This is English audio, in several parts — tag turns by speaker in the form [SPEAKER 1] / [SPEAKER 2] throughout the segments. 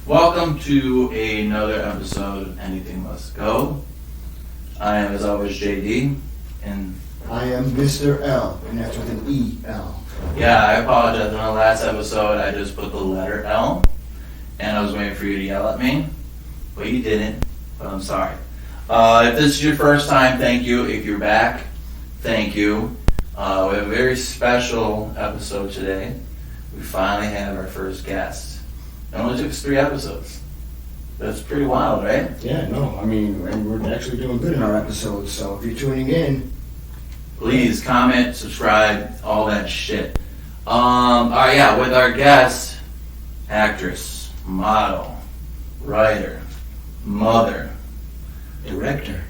[SPEAKER 1] Welcome to another episode of Anything Must Go. I am, as always, JD, and
[SPEAKER 2] I am Mr. L, and that's with an E-L.
[SPEAKER 1] yeah, I apologize. In the last episode, I just put the letter L, and I was waiting for you to yell at me, but you didn't, but I'm sorry. If this is your first time, thank you. If you're back, thank you. We have a very special episode today. We finally have our first guest. It only took us 3 episodes. That's pretty wild, right?
[SPEAKER 2] Yeah, no, I mean, and we're actually doing good in our episodes, so if you're tuning in,
[SPEAKER 1] Please comment, subscribe, all that shit. Alright, yeah, with our guest, actress, model, writer, mother,
[SPEAKER 2] director.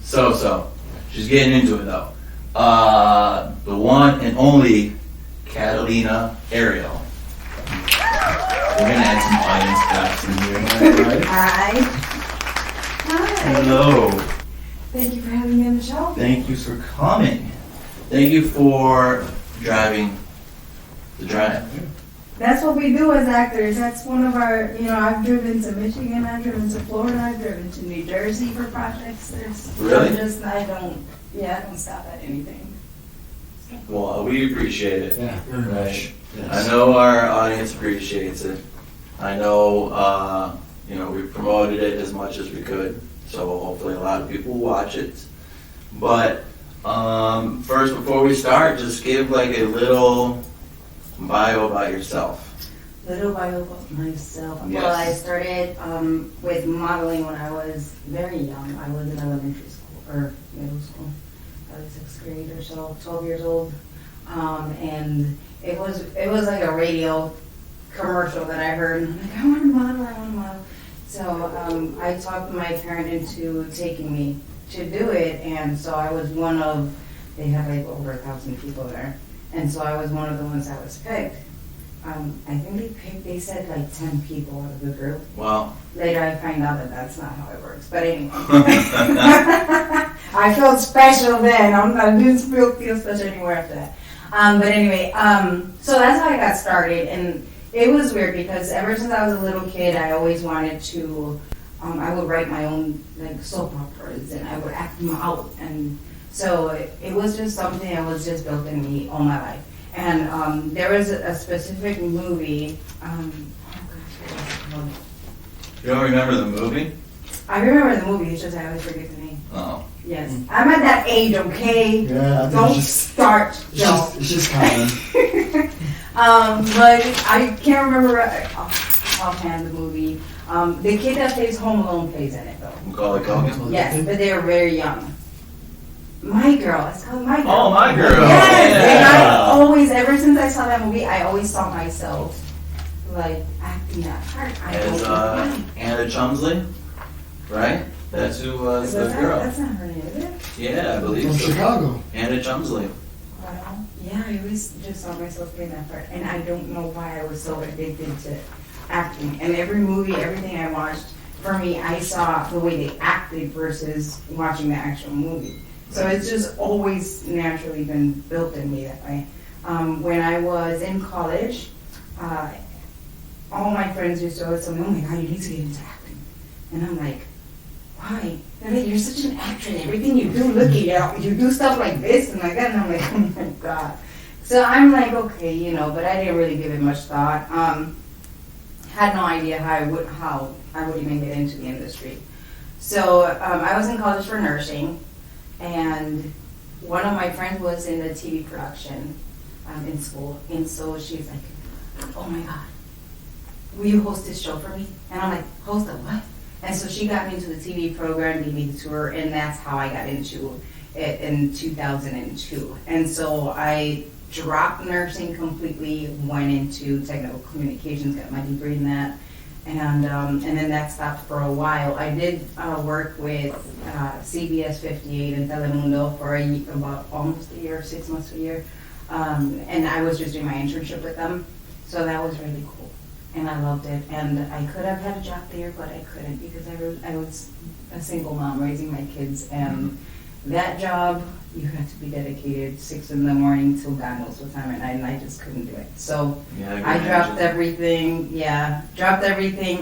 [SPEAKER 1] So. She's getting into it though. The one and only Catalina Ariel. We're gonna add some audience claps in here. Right?
[SPEAKER 3] Hi.
[SPEAKER 1] Hello.
[SPEAKER 3] Thank you for having me on the show.
[SPEAKER 1] Thank you for coming. Thank you for driving the drive.
[SPEAKER 3] That's what we do as actors. That's one of our, I've driven to Michigan, I've driven to Florida, I've driven to New Jersey for projects.
[SPEAKER 1] Really?
[SPEAKER 3] I don't stop at anything.
[SPEAKER 1] Well, we appreciate it.
[SPEAKER 2] Yeah, very much. Yes.
[SPEAKER 1] I know our audience appreciates it. I know, we promoted it as much as we could, so hopefully a lot of people will watch it. But first, before we start, just give like a little bio about yourself.
[SPEAKER 3] Little bio about myself.
[SPEAKER 1] Yes.
[SPEAKER 3] Well, I started with modeling when I was very young. I was in elementary school or middle school. I was 6th grade or so, 12 years old. And it was like a radio commercial that I heard. And I'm like, I want to model. So I talked my parent into taking me to do it. And so I was one of, they had like over 1,000 people there. And so I was one of the ones that was picked. I think they said like 10 people out of the group.
[SPEAKER 1] Wow.
[SPEAKER 3] Later I find out that that's not how it works. But anyway. I felt special then. I didn't feel special anymore after that. But anyway, so that's how I got started. And it was weird because ever since I was a little kid, I always wanted to, I would write my own like soap operas and I would act them out. And so it was just something that was just built in me all my life. And there was a specific movie.
[SPEAKER 1] You don't remember the movie?
[SPEAKER 3] I remember the movie, it's just I always forget the name.
[SPEAKER 1] Oh.
[SPEAKER 3] Yes. I'm at that age, okay?
[SPEAKER 2] Yeah,
[SPEAKER 3] Don't start, Joe.
[SPEAKER 2] It's just common.
[SPEAKER 3] But I can't remember offhand the movie. The kid that plays Home Alone plays in it, though.
[SPEAKER 1] Macaulay Culkin?
[SPEAKER 3] Yes, but they were very young. My Girl. It's called My Girl.
[SPEAKER 1] Oh, My Girl.
[SPEAKER 3] Yes.
[SPEAKER 1] Yeah.
[SPEAKER 3] And I always, ever since I saw that movie, I always saw myself like acting that part. I don't
[SPEAKER 1] As
[SPEAKER 3] know why.
[SPEAKER 1] Anna Chumsley, right? That's who was the girl.
[SPEAKER 3] That's not her name, is it?
[SPEAKER 1] Yeah, I believe
[SPEAKER 2] From
[SPEAKER 1] so.
[SPEAKER 2] Chicago.
[SPEAKER 1] Anna Chumsley.
[SPEAKER 3] Wow. Yeah, I always just saw myself playing that part. And I don't know why I was so addicted to acting. And every movie, everything I watched, for me, I saw the way they acted versus watching the actual movie. So it's just always naturally been built in me that way. When I was in college, all my friends used to always tell me, oh my God, you need to get into acting. And I'm like, why? They're like, you're such an actor. Everything you do, look at you do stuff like this and like that. And I'm like, oh my God. So I'm like, okay, but I didn't really give it much thought. Had no idea how I would even get into the industry. So I was in college for nursing, and one of my friends was in the TV production in school. And so she's like, oh my God, will you host this show for me? And I'm like, host a what? And so she got me into the TV program, gave me the tour, and that's how I got into it in 2002. And so I dropped nursing completely, went into technical communications, got my degree in that, and then that stopped for a while. I did work with CBS 58 and Telemundo for about almost a year, 6 months to a year, and I was just doing my internship with them, so that was really cool. And I loved it, and I could have had a job there, but I couldn't because I was a single mom raising my kids, and that job, you had to be dedicated 6 in the morning till God knows what time at night, and I just couldn't do it. So
[SPEAKER 1] Yeah,
[SPEAKER 3] I dropped everything,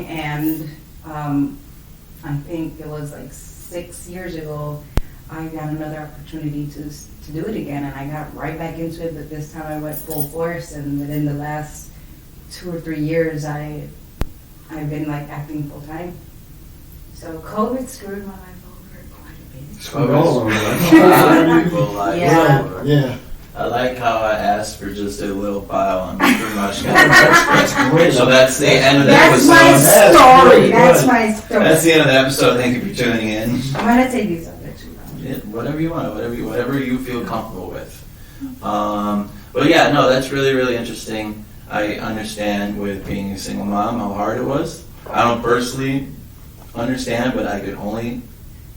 [SPEAKER 3] and I think it was like 6 years ago, I got another opportunity to do it again, and I got right back into it, but this time I went full force, and within the last 2 or 3 years, I've been like acting full time. So COVID screwed my life over quite a bit.
[SPEAKER 2] Screwed all over.
[SPEAKER 3] Yeah.
[SPEAKER 2] Yeah.
[SPEAKER 1] I like how I asked for just a little pile and pretty much got that's great. So that's the end of the
[SPEAKER 3] That's
[SPEAKER 1] episode.
[SPEAKER 3] my story. That's my story.
[SPEAKER 1] That's the end of the episode. Thank you for tuning in.
[SPEAKER 3] I'm gonna take these other two.
[SPEAKER 1] Yeah, whatever you want, whatever you feel comfortable with. But yeah, no, that's really, really interesting. I understand with being a single mom how hard it was. I don't personally understand, but I could only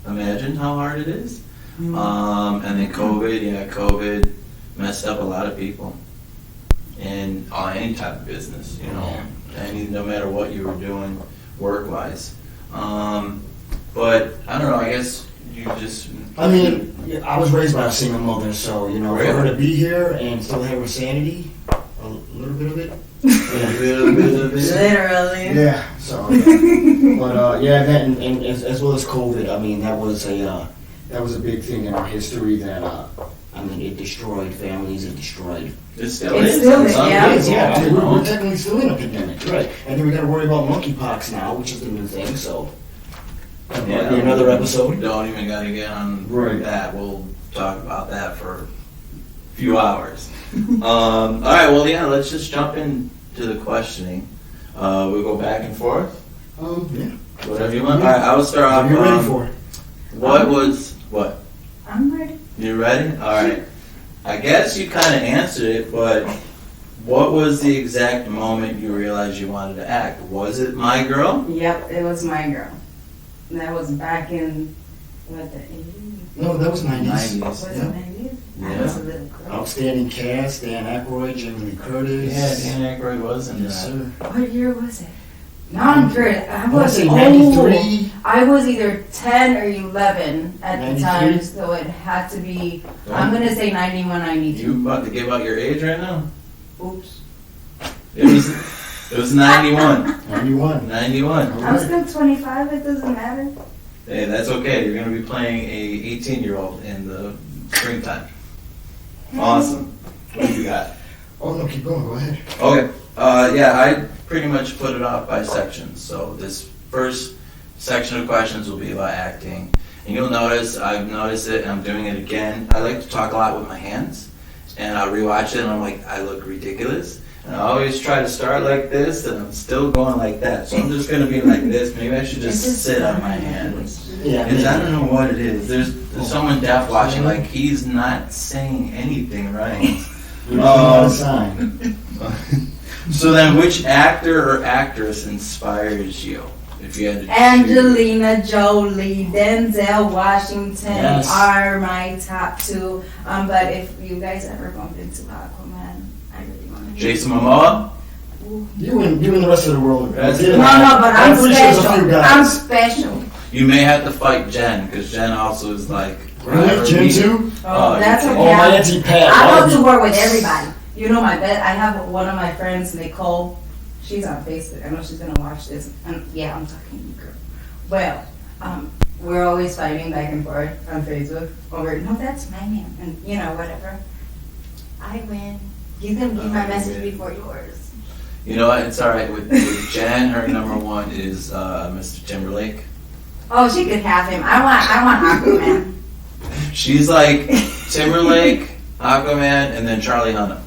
[SPEAKER 1] imagine how hard it is. And then COVID messed up a lot of people in any type of business, no matter what you were doing work-wise. But I don't know, I guess you just...
[SPEAKER 2] I mean, I was raised by a single mother, so, for her to be here and still have her sanity, a little bit of it.
[SPEAKER 3] Literally.
[SPEAKER 2] Yeah, so, but that and as well as COVID, I mean, that was a big thing in our history that, it destroyed families, it destroyed...
[SPEAKER 1] It still
[SPEAKER 3] is.
[SPEAKER 2] Yeah. I mean, we're technically still in a pandemic, right? And then we got to worry about monkeypox now, which is the new thing, so... That might be another episode.
[SPEAKER 1] Don't even got to get on that. We'll talk about that for a few hours. All right, well, let's just jump into the questioning. We'll go back and forth.
[SPEAKER 2] Yeah.
[SPEAKER 1] Whatever you want. All right, I will start off.
[SPEAKER 2] What are you ready for?
[SPEAKER 1] What?
[SPEAKER 3] I'm ready.
[SPEAKER 1] You ready? All right. I guess you kind of answered it, but what was the exact moment you realized you wanted to act? Was it My Girl?
[SPEAKER 3] Yep, it was My Girl. That was back in, the 80s?
[SPEAKER 2] No, that was 90s.
[SPEAKER 3] Was it 90s? I was a little girl.
[SPEAKER 2] Outstanding cast, Dan Aykroyd, Jamie Lee Curtis.
[SPEAKER 1] Yeah, Dan Aykroyd was in
[SPEAKER 2] Yes,
[SPEAKER 1] that.
[SPEAKER 2] sir.
[SPEAKER 3] What year was it? Now I'm curious. I was
[SPEAKER 2] say
[SPEAKER 3] old.
[SPEAKER 2] 93.
[SPEAKER 3] I was either 10 or 11 at
[SPEAKER 2] 93?
[SPEAKER 3] the time, so it had to be, I'm going to say 91, 92.
[SPEAKER 1] You about to give out your age right now?
[SPEAKER 3] Oops.
[SPEAKER 1] It was 91.
[SPEAKER 2] 91.
[SPEAKER 1] 91.
[SPEAKER 3] I'm still 25, it doesn't matter.
[SPEAKER 1] Hey, that's okay. You're going to be playing a 18-year-old in the springtime. Awesome. What do you got?
[SPEAKER 2] Oh, no, keep going. Go ahead.
[SPEAKER 1] Okay. I pretty much put it off by sections. So this first section of questions will be about acting. And you'll notice, I've noticed it, and I'm doing it again. I like to talk a lot with my hands. And I'll rewatch it, and I'm like, I look ridiculous. And I always try to start like this, and I'm still going like that. So I'm just going to be like this. Maybe I should just sit on my hands.
[SPEAKER 2] Yeah.
[SPEAKER 1] Because I don't know what it is. There's someone deaf watching, like, he's not saying anything right.
[SPEAKER 2] Not a sign.
[SPEAKER 1] So then, which actor or actress inspires you? If you had to choose?
[SPEAKER 3] Angelina Jolie, Denzel Washington
[SPEAKER 1] Yes.
[SPEAKER 3] are my top two. But if you guys ever bumped into Aquaman, I really want to.
[SPEAKER 1] Jason Momoa?
[SPEAKER 2] You and the rest of the world.
[SPEAKER 1] That's
[SPEAKER 2] Yeah.
[SPEAKER 1] it.
[SPEAKER 3] No, but I'm
[SPEAKER 2] pretty sure there's a few
[SPEAKER 3] special.
[SPEAKER 2] guys.
[SPEAKER 3] I'm special.
[SPEAKER 1] You may have to fight Jen, because Jen also is like...
[SPEAKER 2] Really? Jen too?
[SPEAKER 3] Oh, that's okay.
[SPEAKER 2] Oh, my Auntie Pat.
[SPEAKER 3] I love to work with everybody. You know my bet. I have one of my friends, Nicole. She's on Facebook. I know she's gonna watch this. And yeah, I'm talking to you, girl. Well, we're always fighting back and forth on Facebook over. No, that's my man, and whatever. I win. He's gonna get my message before yours.
[SPEAKER 1] You know what? It's all right. With Jen, her number one is Mr. Timberlake.
[SPEAKER 3] Oh, she could have him. I want Aquaman.
[SPEAKER 1] She's like Timberlake, Aquaman, and then Charlie Hunnam.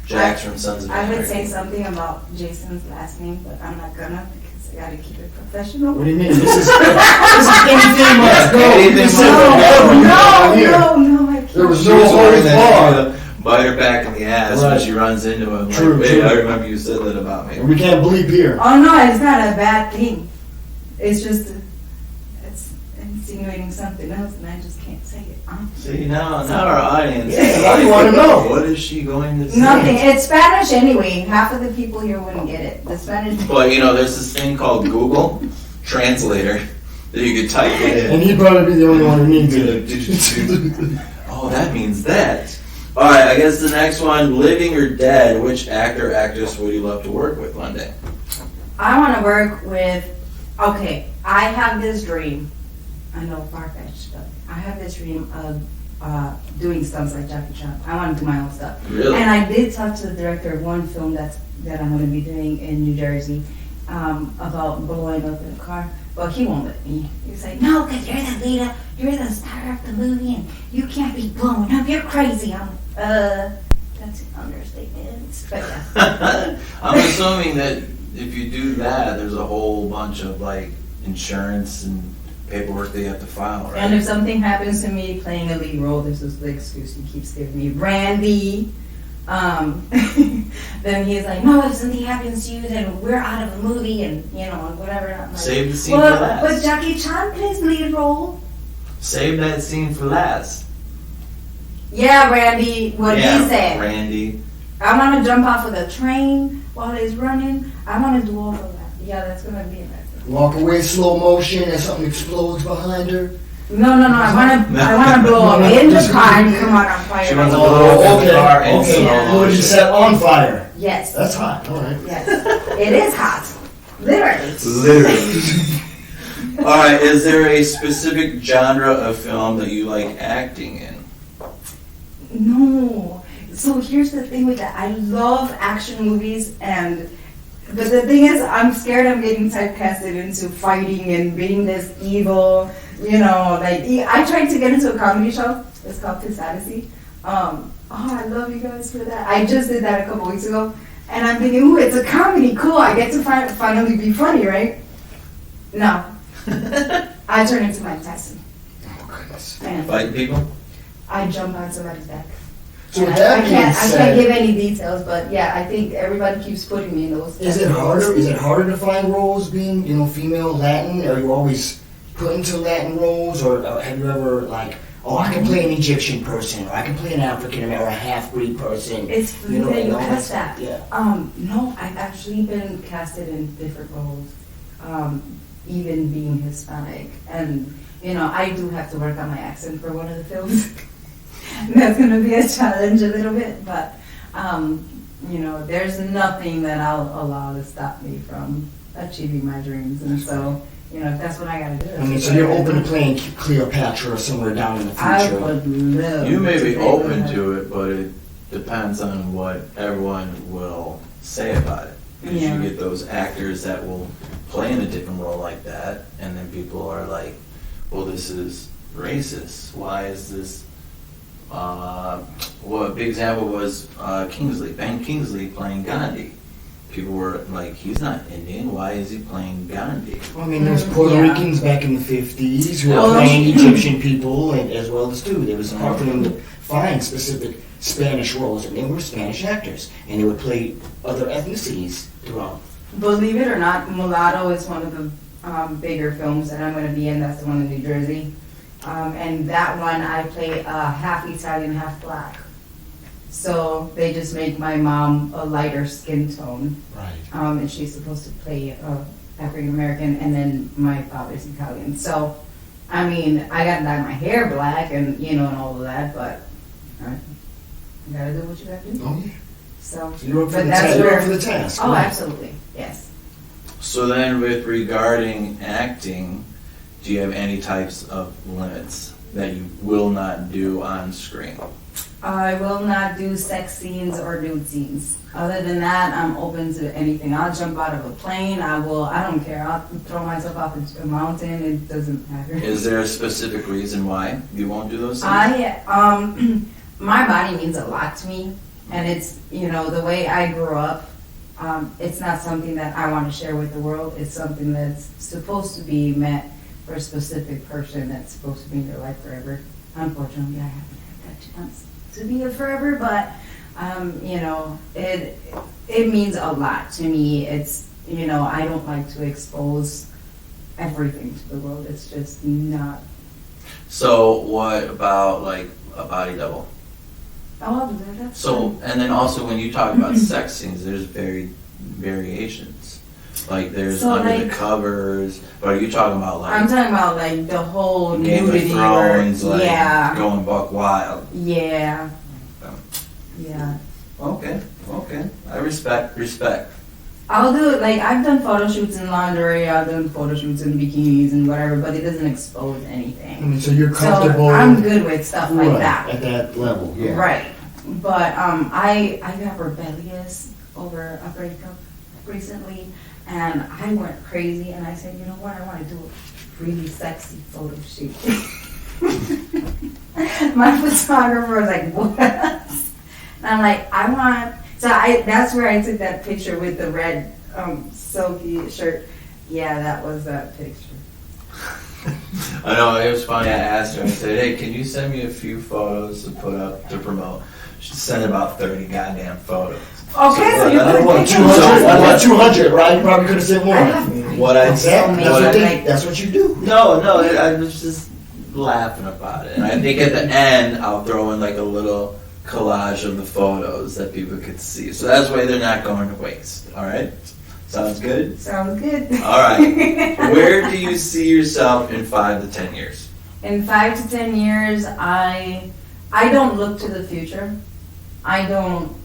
[SPEAKER 1] Jax from Sons of
[SPEAKER 3] I would
[SPEAKER 1] Anarchy.
[SPEAKER 3] say something about Jason's last name, but I'm not gonna because I gotta keep it professional.
[SPEAKER 2] What do you mean? This is anything must go.
[SPEAKER 1] Anything
[SPEAKER 2] This is
[SPEAKER 1] must go.
[SPEAKER 3] No, I can't.
[SPEAKER 2] There was
[SPEAKER 1] She
[SPEAKER 2] no
[SPEAKER 1] was
[SPEAKER 2] holds
[SPEAKER 1] wearing that,
[SPEAKER 2] barred.
[SPEAKER 1] bite her back in the ass when
[SPEAKER 2] Right.
[SPEAKER 1] she runs into him.
[SPEAKER 2] True,
[SPEAKER 1] Like, babe,
[SPEAKER 2] true.
[SPEAKER 1] I remember you said that about me.
[SPEAKER 2] And we can't bleep here.
[SPEAKER 3] Oh no, it's not a bad thing. It's just it's insinuating something else, and I just can't say it.
[SPEAKER 1] See, now our audience
[SPEAKER 3] Yeah,
[SPEAKER 1] is
[SPEAKER 2] I
[SPEAKER 1] like,
[SPEAKER 2] wanna know.
[SPEAKER 1] what is she going to say?
[SPEAKER 3] Nothing. It's Spanish anyway. Half of the people here wouldn't get it. The Spanish.
[SPEAKER 1] But, there's this thing called Google Translator. That you could type it in.
[SPEAKER 2] And he'd probably be the only one who needs it.
[SPEAKER 1] Oh, that means that. All right, I guess the next one, living or dead, which actor or actress would you love to work with one day?
[SPEAKER 3] I want to work with, okay, I have this dream. I know, far-fetched, but I have this dream of doing stunts like Jackie Chan. I want to do my own stuff.
[SPEAKER 1] Really?
[SPEAKER 3] And I did talk to the director of one film that I'm going to be doing in New Jersey about blowing up in a car. But he won't let me. He's like, no, because you're the leader, you're the star of the movie, and you can't be blown up. You're crazy. I'm like, that's an understatement. But yeah.
[SPEAKER 1] I'm assuming that if you do that, there's a whole bunch of like insurance and paperwork that you have to file, right?
[SPEAKER 3] And if something happens to me playing a lead role, this is the excuse he keeps giving me, Randy. Then he's like, no, if something happens to you, then we're out of a movie, and and whatever. And I'm like,
[SPEAKER 1] Save the scene for last.
[SPEAKER 3] But Jackie Chan plays lead role.
[SPEAKER 1] Save that scene for last.
[SPEAKER 3] Yeah, Randy, what he said.
[SPEAKER 1] Randy.
[SPEAKER 3] I want to jump off of the train while he's running. I want to do all of that. Yeah, that's gonna be it.
[SPEAKER 2] Walk away slow motion and something explodes behind her.
[SPEAKER 3] No. I want to blow up in the car and come out on fire.
[SPEAKER 1] She wants to blow up in the car and slow
[SPEAKER 2] You would
[SPEAKER 1] motion.
[SPEAKER 2] set on fire.
[SPEAKER 3] Yes.
[SPEAKER 2] That's hot. All right.
[SPEAKER 3] Yes. It is hot. Literally.
[SPEAKER 1] Literally. All right, is there a specific genre of film that you like acting in?
[SPEAKER 3] No. So here's the thing with that. I love action movies, but the thing is, I'm scared I'm getting typecasted into fighting and being this evil, I tried to get into a comedy show. It's called Kiss Fantasy. I love you guys for that. I just did that a couple weeks ago. And I'm thinking, ooh, it's a comedy. Cool. I get to finally be funny, right? No. I turn into Mike Tyson.
[SPEAKER 2] Oh, goodness.
[SPEAKER 3] And
[SPEAKER 1] Fighting people?
[SPEAKER 3] I jump on somebody's back.
[SPEAKER 2] So
[SPEAKER 3] And
[SPEAKER 2] with that being
[SPEAKER 3] I
[SPEAKER 2] said,
[SPEAKER 3] can't give any details, but yeah, I think everybody keeps putting me in those.
[SPEAKER 2] is it harder? Is it harder to find roles being, female, Latin? Are you always put into Latin roles, or have you ever like, oh, I can play an Egyptian person, or I can play an African American, or a half-breed person?
[SPEAKER 3] It's funny that you asked that.
[SPEAKER 2] Yeah.
[SPEAKER 3] No, I've actually been casted in different roles, even being Hispanic, and I do have to work on my accent for one of the films. That's going to be a challenge a little bit, but there's nothing that I'll allow to stop me from achieving my dreams, and so if that's what I got to do.
[SPEAKER 2] I mean, so you're open to playing Cleopatra or somewhere down in the future?
[SPEAKER 3] I would love.
[SPEAKER 1] You may be
[SPEAKER 3] to
[SPEAKER 1] open
[SPEAKER 3] play
[SPEAKER 1] to it, but it depends on what everyone will say about it. Because
[SPEAKER 3] Yeah.
[SPEAKER 1] you get those actors that will play in a different role like that, and then people are like, well, this is racist. Why is this? A big example was Kingsley, Ben Kingsley playing Gandhi. People were like, he's not Indian, why is he playing Gandhi?
[SPEAKER 2] I mean, there's Puerto
[SPEAKER 3] Yeah.
[SPEAKER 2] Ricans back in the 50s who were
[SPEAKER 3] Oh.
[SPEAKER 2] playing Egyptian people, and as well as too. There was hard for them to find specific Spanish roles, and they were Spanish actors, and they would play other ethnicities throughout.
[SPEAKER 3] Believe it or not, Mulatto is one of the bigger films that I'm going to be in. That's the one in New Jersey. And that one, I play half Italian, half black. So they just make my mom a lighter skin tone.
[SPEAKER 2] Right.
[SPEAKER 3] And she's supposed to play African American, and then my father's Italian. So, I mean, I got to dye my hair black and, and all of that, but you got to do what you got to do.
[SPEAKER 2] Oh, yeah.
[SPEAKER 3] So
[SPEAKER 2] You're up for
[SPEAKER 3] but
[SPEAKER 2] the
[SPEAKER 3] that's
[SPEAKER 2] task. You're
[SPEAKER 3] where-
[SPEAKER 2] up for the task.
[SPEAKER 3] Oh,
[SPEAKER 2] right.
[SPEAKER 3] absolutely. Yes.
[SPEAKER 1] So then with regarding acting, do you have any types of limits that you will not do on screen?
[SPEAKER 3] I will not do sex scenes or nude scenes. Other than that, I'm open to anything. I'll jump out of a plane. I don't care. I'll throw myself off a mountain. It doesn't matter.
[SPEAKER 1] Is there a specific reason why you won't do those things?
[SPEAKER 3] My body means a lot to me, and it's, the way I grew up, it's not something that I want to share with the world. It's something that's supposed to be meant for a specific person that's supposed to be in your life forever. Unfortunately, I haven't had that chance to be a forever, but it means a lot to me. It's, I don't like to expose everything to the world. It's just not.
[SPEAKER 1] So what about like a body double?
[SPEAKER 3] Oh, I'll do that. That's
[SPEAKER 1] So,
[SPEAKER 3] fine.
[SPEAKER 1] and then also when you talk about sex scenes, there's variations. Like there's
[SPEAKER 3] So,
[SPEAKER 1] under
[SPEAKER 3] like-
[SPEAKER 1] the covers, but are you talking about like
[SPEAKER 3] I'm talking about like the whole
[SPEAKER 1] Game of
[SPEAKER 3] nudity
[SPEAKER 1] Thrones,
[SPEAKER 3] or
[SPEAKER 1] like
[SPEAKER 3] yeah,
[SPEAKER 1] going buck wild?
[SPEAKER 3] yeah,
[SPEAKER 1] Oh.
[SPEAKER 3] yeah.
[SPEAKER 1] Okay, I respect.
[SPEAKER 3] I'll do like I've done photo shoots in lingerie, I've done photo shoots in bikinis and whatever, but it doesn't expose
[SPEAKER 2] I
[SPEAKER 3] anything.
[SPEAKER 2] mean, so you're
[SPEAKER 3] So
[SPEAKER 2] comfortable.
[SPEAKER 3] I'm good with stuff like
[SPEAKER 2] right,
[SPEAKER 3] that.
[SPEAKER 2] at that level. Yeah.
[SPEAKER 3] Right. But I got rebellious over a breakup recently, and I went crazy, and I said, you know what, I want to do a really sexy photo shoot. My photographer was like, what? And I'm like, that's where I took that picture with the red silky shirt. Yeah, that was that picture.
[SPEAKER 1] I know, it was funny. I asked her, I said, hey, can you send me a few photos to put up to promote? She sent about 30 goddamn photos.
[SPEAKER 3] Okay, so you
[SPEAKER 1] I
[SPEAKER 3] put
[SPEAKER 1] want
[SPEAKER 3] pictures.
[SPEAKER 2] 200, right? You probably could have said more. Exactly. That's what you do.
[SPEAKER 1] No, I was just laughing about it. And I think at the end, I'll throw in like a little collage of the photos that people could see. So that's why they're not going to waste. All right? Sounds good?
[SPEAKER 3] Sounds good.
[SPEAKER 1] All right. Where do you see yourself in 5 to 10 years?
[SPEAKER 3] In 5 to 10 years, I don't look to the future. I don't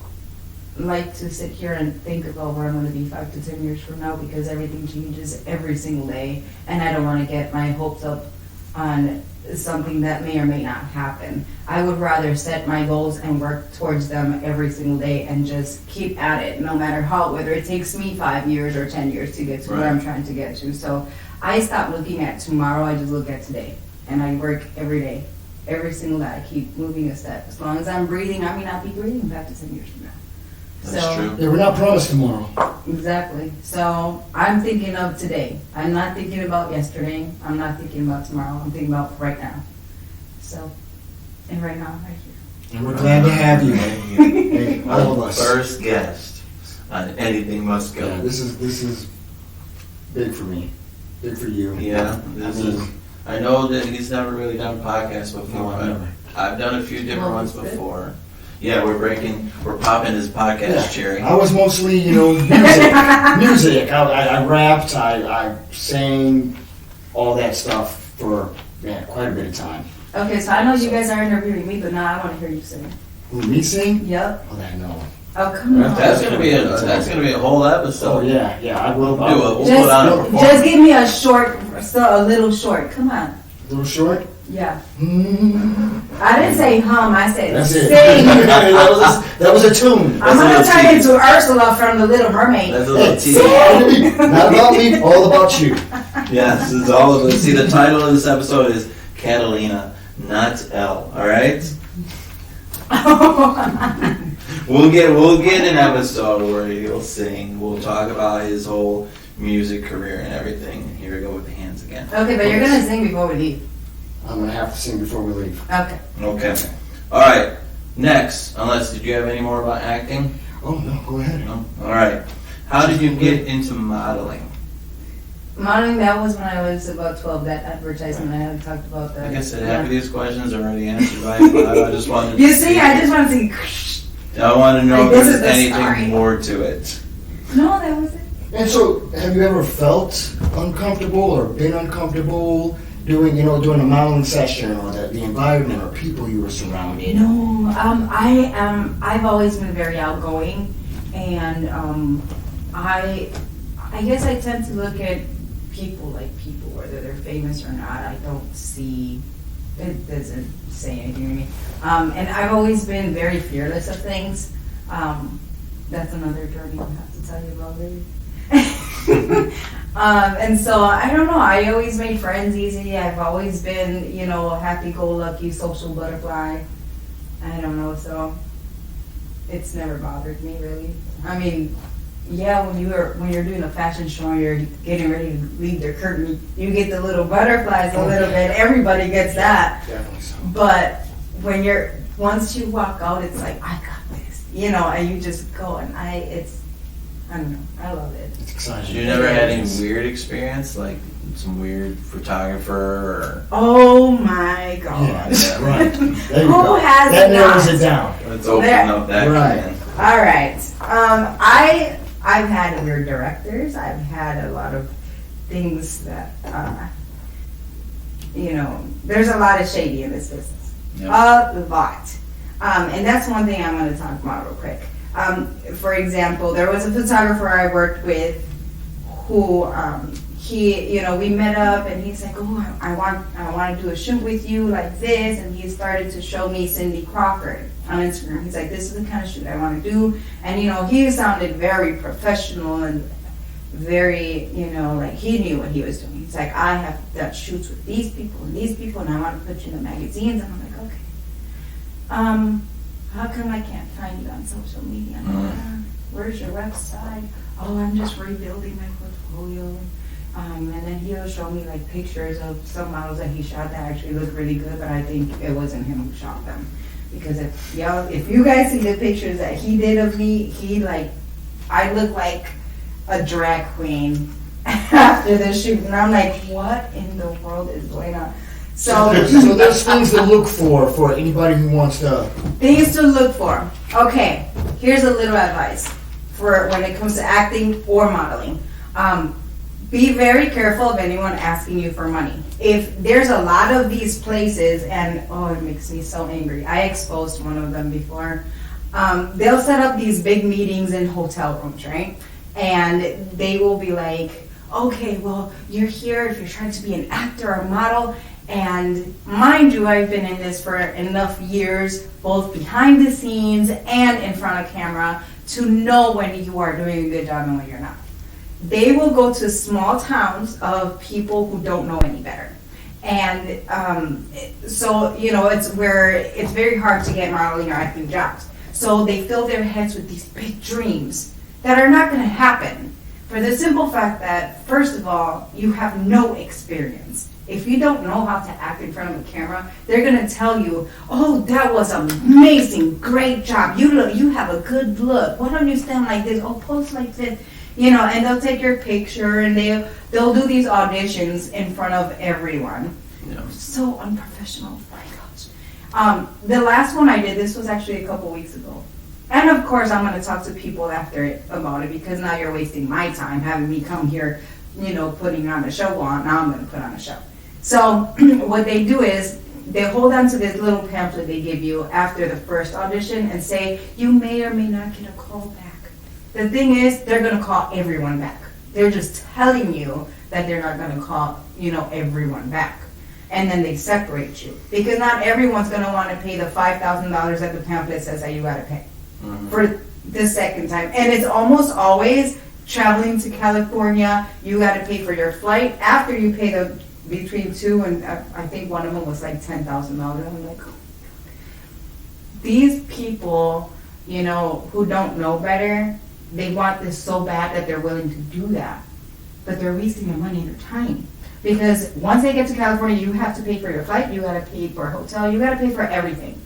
[SPEAKER 3] like to sit here and think about where I'm going to be 5 to 10 years from now because everything changes every single day, and I don't want to get my hopes up on something that may or may not happen. I would rather set my goals and work towards them every single day and just keep at it, no matter whether it takes me 5 years or 10 years to get to where I'm trying to get to. So I stop looking at tomorrow, I just look at today. And I work every day, every single day. I keep moving a step. As long as I'm breathing, I may not be breathing 5 to 10 years from now.
[SPEAKER 1] That's true.
[SPEAKER 2] Yeah, we're not promised tomorrow.
[SPEAKER 3] Exactly. So I'm thinking of today. I'm not thinking about yesterday. I'm not thinking about tomorrow. I'm thinking about right now. So, and right now, I'm right here.
[SPEAKER 2] And we're glad to have you. Hey, all of us.
[SPEAKER 1] First guest on Anything Must Go.
[SPEAKER 2] Yeah, this is big for me. Big for you.
[SPEAKER 1] Yeah, this is. I know that he's never really done podcasts before.
[SPEAKER 2] No, never.
[SPEAKER 1] I've done a few different ones
[SPEAKER 3] Well, that's good.
[SPEAKER 1] before. Yeah, we're popping his podcast cherry.
[SPEAKER 2] I was mostly, music. I rapped, I sang, all that stuff for quite a bit of time.
[SPEAKER 3] Okay, so I know you guys are interviewing me, but now I want to hear you sing.
[SPEAKER 2] Who, me sing?
[SPEAKER 3] Yep.
[SPEAKER 2] Oh, I know.
[SPEAKER 3] Oh, come on.
[SPEAKER 1] That's gonna be a whole episode.
[SPEAKER 2] Oh, yeah, I will.
[SPEAKER 1] Do it. We'll put on a performance.
[SPEAKER 3] Just give me a little short. Come on.
[SPEAKER 2] A little short?
[SPEAKER 3] Yeah.
[SPEAKER 2] Mm.
[SPEAKER 3] I didn't say hum, I said
[SPEAKER 2] That's it.
[SPEAKER 3] sing.
[SPEAKER 2] that was a tune.
[SPEAKER 3] I'm gonna
[SPEAKER 1] That's a
[SPEAKER 3] turn
[SPEAKER 1] little
[SPEAKER 3] into Ursula from The Little Mermaid.
[SPEAKER 1] That's a little tease.
[SPEAKER 2] Not about me, all about you.
[SPEAKER 1] Yes, it's all of us. See, the title of this episode is Catalina, not L. All right. We'll get an episode where he'll sing. We'll talk about his whole music career and everything. Here we go with the hands again.
[SPEAKER 3] Okay, but you're gonna sing before we leave.
[SPEAKER 2] I'm going to have to sing before we leave.
[SPEAKER 3] Okay.
[SPEAKER 1] Okay. All right. Next, did you have any more about acting?
[SPEAKER 2] Oh, no, go ahead.
[SPEAKER 1] No. All right. How did you get into modeling?
[SPEAKER 3] Modeling, that was when I was about 12, that advertisement I had talked about that.
[SPEAKER 1] Like I said, half of these questions are already answered by it, but I just wanted to
[SPEAKER 3] You see, I just want to see.
[SPEAKER 1] I want to know
[SPEAKER 3] Like,
[SPEAKER 1] if
[SPEAKER 3] this
[SPEAKER 1] there's
[SPEAKER 3] is the
[SPEAKER 1] anything
[SPEAKER 3] story.
[SPEAKER 1] more to it.
[SPEAKER 3] No, that was it.
[SPEAKER 2] And so, have you ever felt uncomfortable or been uncomfortable doing a modeling session or the environment or people you were surrounded?
[SPEAKER 3] No, I've always been very outgoing, and I guess I tend to look at people like people, whether they're famous or not. I don't see, it doesn't say anything to me. And I've always been very fearless of things. That's another journey I'll have to tell you about later. And so, I don't know, I always made friends easy. I've always been, a happy-go-lucky social butterfly. I don't know, so it's never bothered me, really. I mean, yeah, when you're doing a fashion show and you're getting ready to leave the curtain, you get the little butterflies a little bit. Everybody gets that.
[SPEAKER 2] Definitely so.
[SPEAKER 3] But once you walk out, it's like, I got this, and you just go, and I don't know, I love it.
[SPEAKER 2] It's exciting.
[SPEAKER 1] You never had any weird experience, like some weird photographer or...
[SPEAKER 3] Oh my God.
[SPEAKER 2] Yeah, right. There you
[SPEAKER 3] Who
[SPEAKER 2] go.
[SPEAKER 3] has
[SPEAKER 2] That narrows
[SPEAKER 3] not?
[SPEAKER 2] it down.
[SPEAKER 1] Let's open
[SPEAKER 3] There-
[SPEAKER 1] up that
[SPEAKER 2] Right.
[SPEAKER 1] can.
[SPEAKER 3] All right. I've had weird directors. I've had a lot of things that, there's a lot of shady in this business.
[SPEAKER 1] Yeah.
[SPEAKER 3] A lot. And that's one thing I'm going to talk about real quick. For example, there was a photographer I worked with who, we met up and he's like, oh, I want to do a shoot with you like this. And he started to show me Cindy Crawford on Instagram. He's like, this is the kind of shoot I want to do. And, he sounded very professional and very, like he knew what he was doing. He's like, I have done shoots with these people, and I want to put you in the magazines. And I'm like, okay. How come I can't find you on social media? I'm like, where's your website? Oh, I'm just rebuilding my portfolio. And then he'll show me like pictures of some models that he shot that actually look really good, but I think it wasn't him who shot them. Because if you guys see the pictures that he did of me, I look like a drag queen after the shoot. And I'm like, what in the world is going on? So
[SPEAKER 2] there's things to look for anybody who wants to.
[SPEAKER 3] Things to look for. Okay, here's a little advice for when it comes to acting or modeling. Be very careful of anyone asking you for money. If there's a lot of these places, and it makes me so angry. I exposed one of them before. They'll set up these big meetings in hotel rooms, right? And they will be like, okay, well, you're here if you're trying to be an actor or model. And mind you, I've been in this for enough years, both behind the scenes and in front of camera, to know when you are doing a good job and when you're not. They will go to small towns of people who don't know any better. And so, it's where it's very hard to get modeling or acting jobs. So they fill their heads with these big dreams that are not going to happen for the simple fact that, first of all, you have no experience. If you don't know how to act in front of a camera, they're going to tell you, oh, that was amazing, great job. You have a good look. Why don't you stand like this? Oh, pose like this. And they'll take your picture and they'll do these auditions in front of everyone.
[SPEAKER 1] Yeah.
[SPEAKER 3] So unprofessional. Oh my gosh. The last one I did, this was actually a couple weeks ago. And of course, I'm going to talk to people after it about it because now you're wasting my time having me come here, putting on a show. Well, now I'm going to put on a show. So what they do is they hold on to this little pamphlet they give you after the first audition and say, you may or may not get a call back. The thing is, they're going to call everyone back. They're just telling you that they're not going to call, everyone back. And then they separate you. Because not everyone's going to want to pay the $5,000 that the pamphlet says that you got to pay for the second time. And it's almost always traveling to California. You got to pay for your flight after you pay the between two and I think one of them was like $10,000. I'm like, oh. These people, who don't know better, they want this so bad that they're willing to do that, but they're wasting their money and their time. Because once they get to California, you have to pay for your flight, you got to pay for a hotel, you got to pay for everything.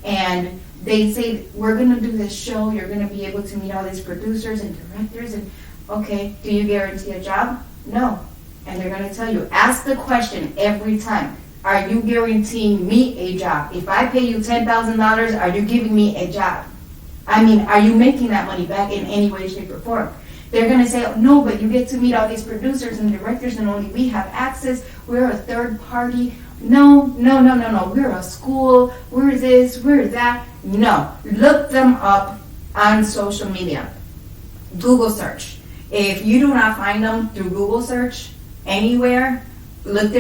[SPEAKER 3] And they say, we're going to do this show, you're going to be able to meet all these producers and directors, and okay, do you guarantee a job? No. And they're going to tell you, ask the question every time, are you guaranteeing me a job? If I pay you $10,000, are you giving me a job? I mean, are you making that money back in any way, shape, or form? They're going to say, oh, no, but you get to meet all these producers and directors and only we have access. We're a third party. No. We're a school. We're this, we're that. No. Look them up on social media. Google search. If you do not find them through Google search anywhere, look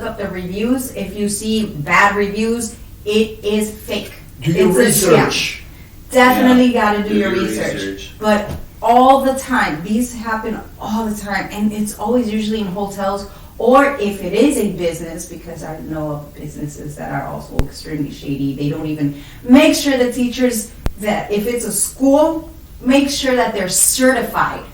[SPEAKER 3] up the reviews. If you see bad reviews, it is fake.
[SPEAKER 2] Do your research.
[SPEAKER 3] Definitely got to do your research. But all the time, these happen all the time, and it's always usually in hotels, or if it is a business, because I know of businesses that are also extremely shady. They don't even make sure the teachers, that if it's a school, make sure that they're certified.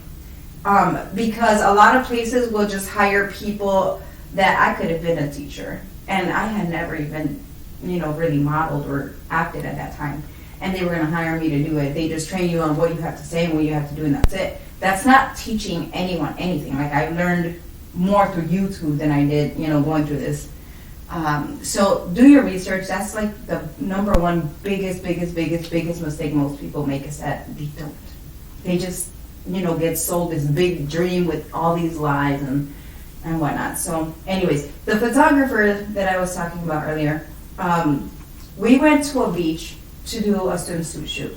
[SPEAKER 3] Because a lot of places will just hire people that I could have been a teacher, and I had never even, really modeled or acted at that time. And they were going to hire me to do it. They just train you on what you have to say and what you have to do, and that's it. That's not teaching anyone anything. Like, I learned more through YouTube than I did, going through this. So do your research. That's like the number one biggest mistake most people make, is that they don't. They just gets sold this big dream with all these lies and whatnot. So anyways, the photographer that I was talking about earlier, we went to a beach to do a swimsuit shoot.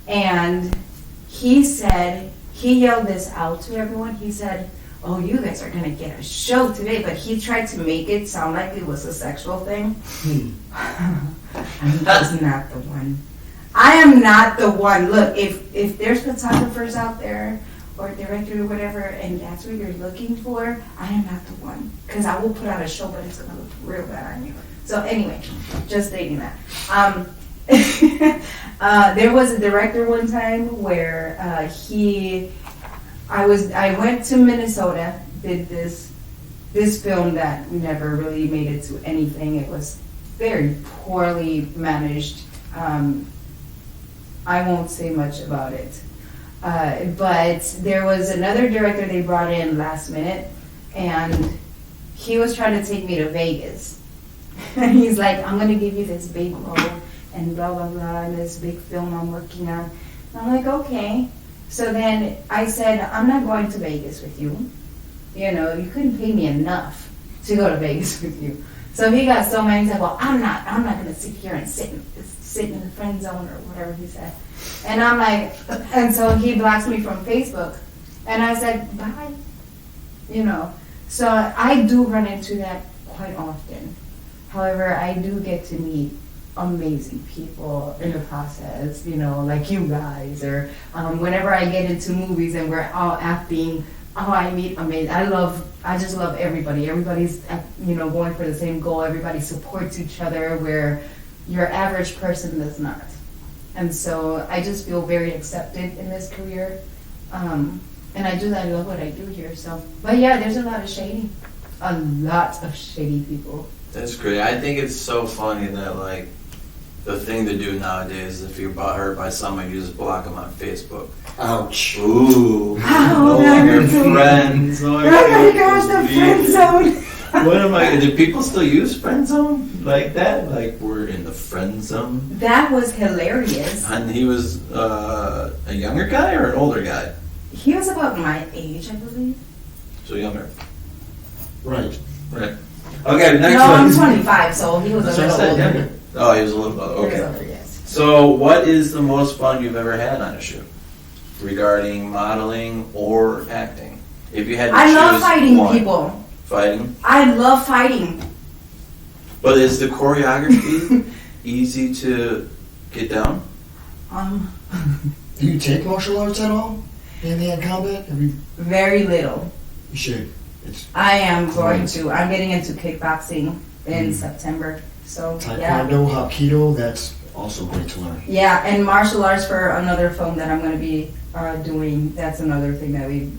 [SPEAKER 3] And he yelled this out to everyone. He said, "Oh, you guys are going to get a show today." But he tried to make it sound like it was a sexual thing. I was not the one. I am not the one. Look, if there's photographers out there or director or whatever, and that's what you're looking for, I am not the one. Because I will put out a show, but it's going to look real bad on you. So anyway, just stating that. There was a director one time where I went to Minnesota, did this film that never really made it to anything. It was very poorly managed. I won't say much about it. But there was another director they brought in last minute, and he was trying to take me to Vegas. And he's like, "I'm going to give you this big role and blah, blah, blah, and this big film I'm working on." And I'm like, okay. So then I said, "I'm not going to Vegas with you. You couldn't pay me enough to go to Vegas with you." So he got so mad. He said, "Well, I'm not going to sit here and sit in the friend zone," or whatever he said. And I'm like, and so he blocks me from Facebook. And I said, "Bye." So I do run into that quite often. However, I do get to meet amazing people in the process, like you guys, or whenever I get into movies and we're all acting, I meet amazing. I just love everybody. Everybody's, going for the same goal. Everybody supports each other where your average person does not. And so I just feel very accepted in this career. And I love what I do here. So, but yeah, there's a lot of shady people.
[SPEAKER 1] That's great. I think it's so funny that, like, the thing to do nowadays, if you're hurt by someone, you just block them on Facebook.
[SPEAKER 2] Ouch.
[SPEAKER 1] Ooh.
[SPEAKER 3] Oh,
[SPEAKER 1] no longer friends.
[SPEAKER 3] Oh my gosh, the friend zone.
[SPEAKER 1] What am I? Do people still use friend zone like that? Like, we're in the friend zone?
[SPEAKER 3] That was hilarious.
[SPEAKER 1] And he was a younger guy or an older guy?
[SPEAKER 3] He was about my age, I believe.
[SPEAKER 1] So younger.
[SPEAKER 2] Right.
[SPEAKER 1] Okay, next
[SPEAKER 3] no,
[SPEAKER 1] one.
[SPEAKER 3] I'm 25, so he was a little older.
[SPEAKER 1] Younger. Oh, he was a little bit okay.
[SPEAKER 3] He was older, yes.
[SPEAKER 1] So, what is the most fun you've ever had on a shoot regarding modeling or acting? If you had to choose
[SPEAKER 3] I love fighting
[SPEAKER 1] one.
[SPEAKER 3] people.
[SPEAKER 1] Fighting?
[SPEAKER 3] I love fighting.
[SPEAKER 1] But is the choreography easy to get down?
[SPEAKER 2] Do you take martial arts at all? Hand-to-hand combat?
[SPEAKER 3] Very little.
[SPEAKER 2] You should.
[SPEAKER 3] I am going to. I'm getting into kickboxing in September. So
[SPEAKER 2] Taekwondo, Hapkido, that's also great to learn.
[SPEAKER 3] Yeah, and martial arts for another film that I'm going to be doing. That's another thing that we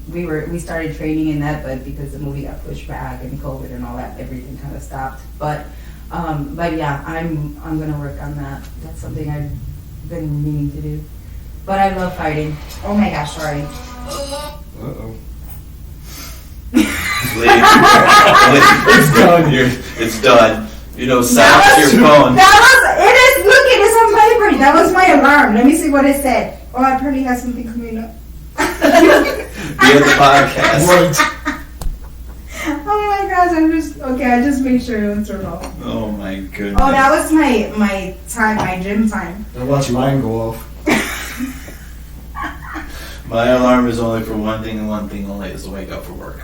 [SPEAKER 3] started training in that, but because the movie got pushed back and COVID and all that, everything kind of stopped. But yeah, I'm going to work on that. That's something I've been meaning to do. But I love fighting. Oh my gosh, sorry.
[SPEAKER 2] Uh-oh.
[SPEAKER 1] It's done. It's done. Silence your phone.
[SPEAKER 3] It is. Look, it is on paper. That was my alarm. Let me see what it said. Oh, I probably have something coming up.
[SPEAKER 1] Via the podcast.
[SPEAKER 2] Right.
[SPEAKER 3] Oh my gosh, I just made sure it was turned off.
[SPEAKER 1] Oh my goodness.
[SPEAKER 3] Oh, that was my time, my gym time.
[SPEAKER 2] I watch mine go off.
[SPEAKER 1] My alarm is only for one thing and one thing only, is to wake up for work.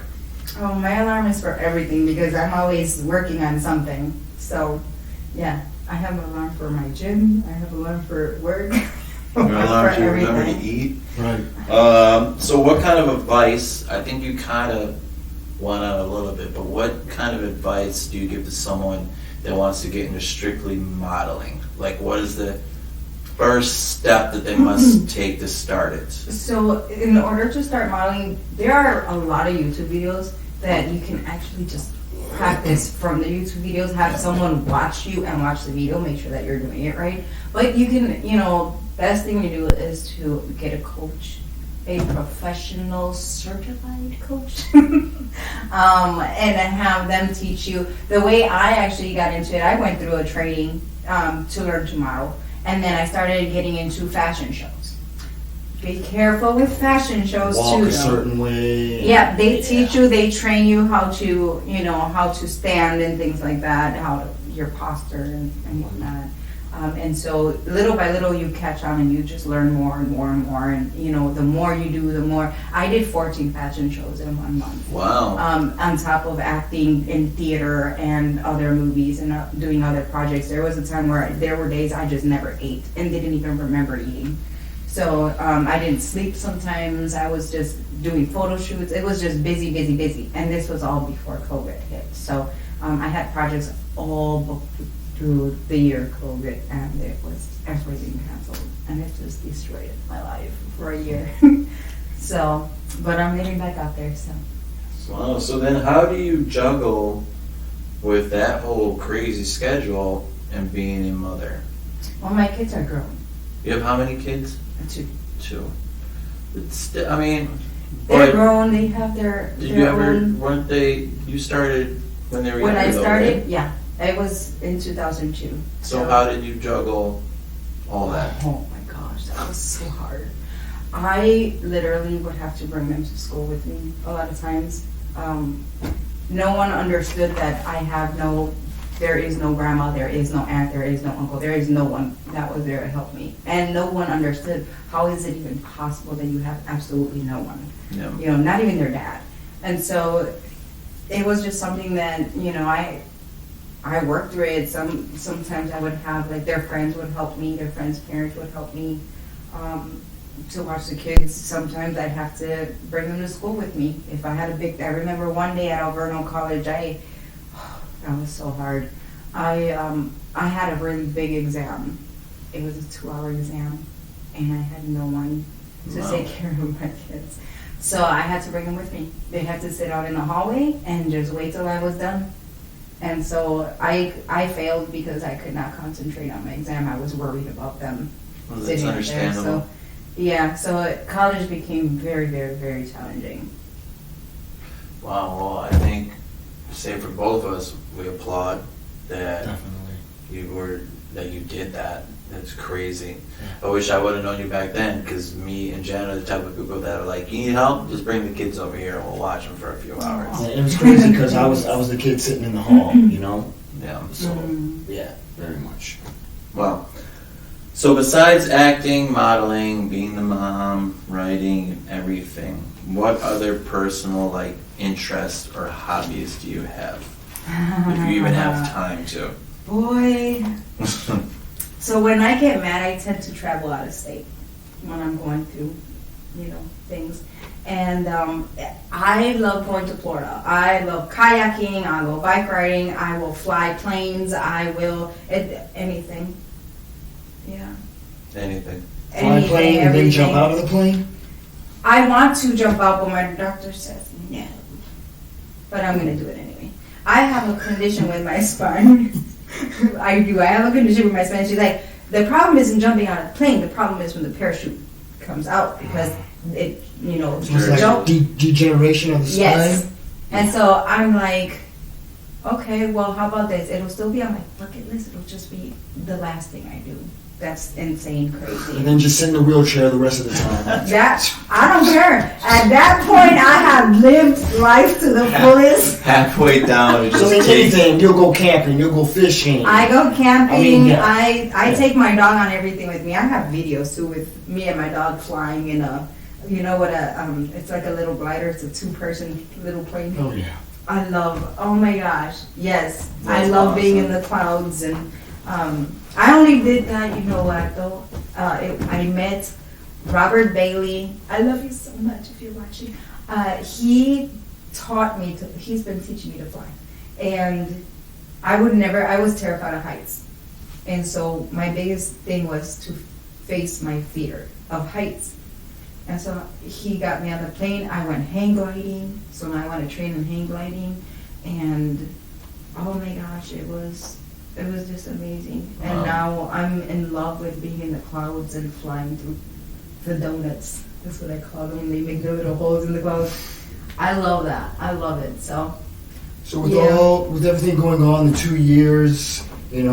[SPEAKER 3] Oh, my alarm is for everything because I'm always working on something. So, yeah, I have an alarm for my gym. I have an alarm for work.
[SPEAKER 1] Your alarm to remember to
[SPEAKER 3] everything.
[SPEAKER 1] eat.
[SPEAKER 2] Right.
[SPEAKER 1] So what kind of advice, I think you kind of went out a little bit, but what kind of advice do you give to someone that wants to get into strictly modeling? Like, what is the first step that they must take to start it?
[SPEAKER 3] So in order to start modeling, there are a lot of YouTube videos that you can actually just practice from the YouTube videos, have someone watch you and watch the video, make sure that you're doing it right. But you can, best thing to do is to get a coach, a professional certified coach, and have them teach you. The way I actually got into it, I went through a training to learn to model. And then I started getting into fashion shows. be careful with fashion shows
[SPEAKER 2] Walk
[SPEAKER 3] too.
[SPEAKER 2] a
[SPEAKER 3] though.
[SPEAKER 2] certain way.
[SPEAKER 3] Yeah, they teach you, they train you how to, how to stand and things like that, your posture and whatnot. And so little by little you catch on and you just learn more and more and more. And, the more you do, the more. I did 14 fashion shows in 1 month.
[SPEAKER 1] Wow.
[SPEAKER 3] On top of acting in theater and other movies and doing other projects. There was a time where there were days I just never ate and didn't even remember eating. So I didn't sleep sometimes. I was just doing photo shoots. It was just busy, busy, busy. And this was all before COVID hit. So I had projects all booked through the year COVID, and it was everything canceled. And it just destroyed my life for a year. So, but I'm getting back out there, so.
[SPEAKER 1] Wow. So then how do you juggle with that whole crazy schedule and being a mother?
[SPEAKER 3] Well, my kids are grown.
[SPEAKER 1] You have how many kids?
[SPEAKER 3] 2.
[SPEAKER 1] 2. They're
[SPEAKER 3] They're grown, they have their
[SPEAKER 1] Did you ever,
[SPEAKER 3] own.
[SPEAKER 1] you started when they were
[SPEAKER 3] When I
[SPEAKER 1] younger, though,
[SPEAKER 3] started,
[SPEAKER 1] right?
[SPEAKER 3] yeah, it was in 2002.
[SPEAKER 1] So how did you juggle all that?
[SPEAKER 3] Oh my gosh, that was so hard. I literally would have to bring them to school with me a lot of times. No one understood that there is no grandma, there is no aunt, there is no uncle, there is no one that was there to help me. And no one understood how is it even possible that you have absolutely no one,
[SPEAKER 1] Yeah.
[SPEAKER 3] Not even their dad. And so it was just something that, I worked through it. Sometimes I would have, their friends would help me, their friends' parents would help me to watch the kids. Sometimes I'd have to bring them to school with me. If I had I remember one day at Alverno College, that was so hard. I had a really big exam. It was a 2-hour exam, and I had no one to
[SPEAKER 1] Wow.
[SPEAKER 3] take care of my kids. So I had to bring them with me. They had to sit out in the hallway and just wait till I was done. And so I failed because I could not concentrate on my exam. I was worried about them
[SPEAKER 1] Well, that's
[SPEAKER 3] sitting there.
[SPEAKER 1] understandable.
[SPEAKER 3] So college became very, very, very challenging.
[SPEAKER 1] Wow, well, I think, say for both of us, we applaud that
[SPEAKER 2] Definitely.
[SPEAKER 1] you did that. That's crazy. I wish I would have known you back then, because me and Jen are the type of people that are like, you need help? Just bring the kids over here and we'll watch them for a few hours.
[SPEAKER 2] Yeah, it was crazy because I was the kid sitting in the hall,
[SPEAKER 1] Yeah.
[SPEAKER 2] So, yeah, very much.
[SPEAKER 1] Wow. So besides acting, modeling, being the mom, writing, everything, what other personal interests or hobbies do you have? If you even have time to.
[SPEAKER 3] Boy. So when I get mad, I tend to travel out of state when I'm going through, things. And I love going to Florida. I love kayaking. I love bike riding. I will fly planes. I will anything. Yeah.
[SPEAKER 1] Anything.
[SPEAKER 2] Fly a plane and then jump out of the plane?
[SPEAKER 3] I want to jump out, but my doctor says no. But I'm going to do it anyway. I have a condition with my spine. I do. I have a condition with my spine. She's like, the problem isn't jumping out of the plane. The problem is when the parachute comes out because it,
[SPEAKER 2] It's like
[SPEAKER 3] jump.
[SPEAKER 2] degeneration of the spine?
[SPEAKER 3] Yes. And so I'm like, okay, well, how about this? It'll still be on my bucket list. It'll just be the last thing I do. That's insane, crazy.
[SPEAKER 2] And then just sit in a wheelchair the rest of the time.
[SPEAKER 3] That, I don't care. At that point, I have lived life to the fullest.
[SPEAKER 1] Halfway down, it
[SPEAKER 2] So
[SPEAKER 1] just
[SPEAKER 2] in
[SPEAKER 1] takes.
[SPEAKER 2] anything, you'll go camping, you'll go fishing.
[SPEAKER 3] I go camping.
[SPEAKER 2] I mean, yeah.
[SPEAKER 3] I take my dog on everything with me. I have videos too with me and my dog flying in a, it's like a little glider. It's a 2-person little plane.
[SPEAKER 2] Oh yeah.
[SPEAKER 3] Oh my gosh, yes. I
[SPEAKER 1] That's
[SPEAKER 3] love being in
[SPEAKER 1] awesome.
[SPEAKER 3] the clouds. And I only did that, you know what though? I met Robert Bailey. I love you so much if you're watching. He taught me he's been teaching me to fly. And I was terrified of heights. And so my biggest thing was to face my fear of heights. And so he got me on the plane. I went hang gliding. So now I want to train in hang gliding. And oh my gosh, it was just amazing.
[SPEAKER 1] Wow.
[SPEAKER 3] And now I'm in love with being in the clouds and flying through the donuts. That's what I call them. They make the little holes in the clouds. I love that. I love it. So
[SPEAKER 2] with everything going on in 2 years, you're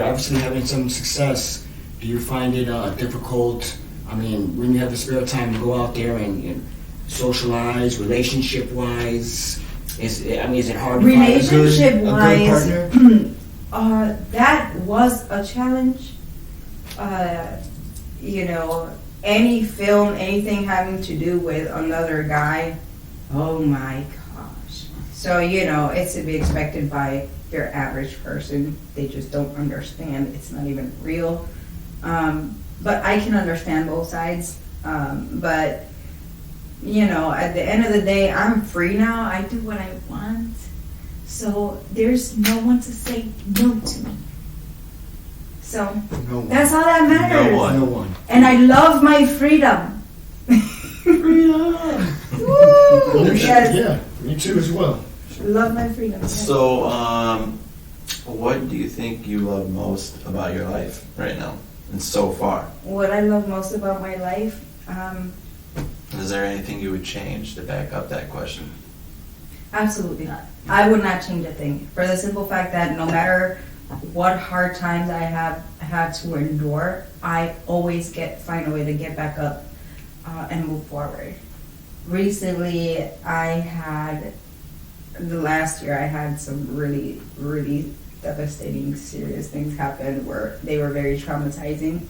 [SPEAKER 2] obviously having some success. Do you find it difficult I mean, when you have the spare time to go out there and socialize, relationship-wise, is it hard to find a good partner?
[SPEAKER 3] That was a challenge. Any film, anything having to do with another guy, oh my gosh. So, it's to be expected by your average person. They just don't understand. It's not even real. But I can understand both sides. But, at the end of the day, I'm free now. I do what I want. So there's no one to say no to me. So that's all that matters.
[SPEAKER 2] No one.
[SPEAKER 3] And I love my freedom.
[SPEAKER 2] Freedom.
[SPEAKER 3] Woo! Yes.
[SPEAKER 2] Yeah, me too as well.
[SPEAKER 3] Love my freedom. Yes.
[SPEAKER 1] So, what do you think you love most about your life right now and so far?
[SPEAKER 3] What I love most about my life,
[SPEAKER 1] Is there anything you would change to back up that question?
[SPEAKER 3] absolutely not. I would not change a thing for the simple fact that no matter what hard times I have had to endure, I always find a way to get back up and move forward. Recently, last year I had some really, really devastating, serious things happen where they were very traumatizing.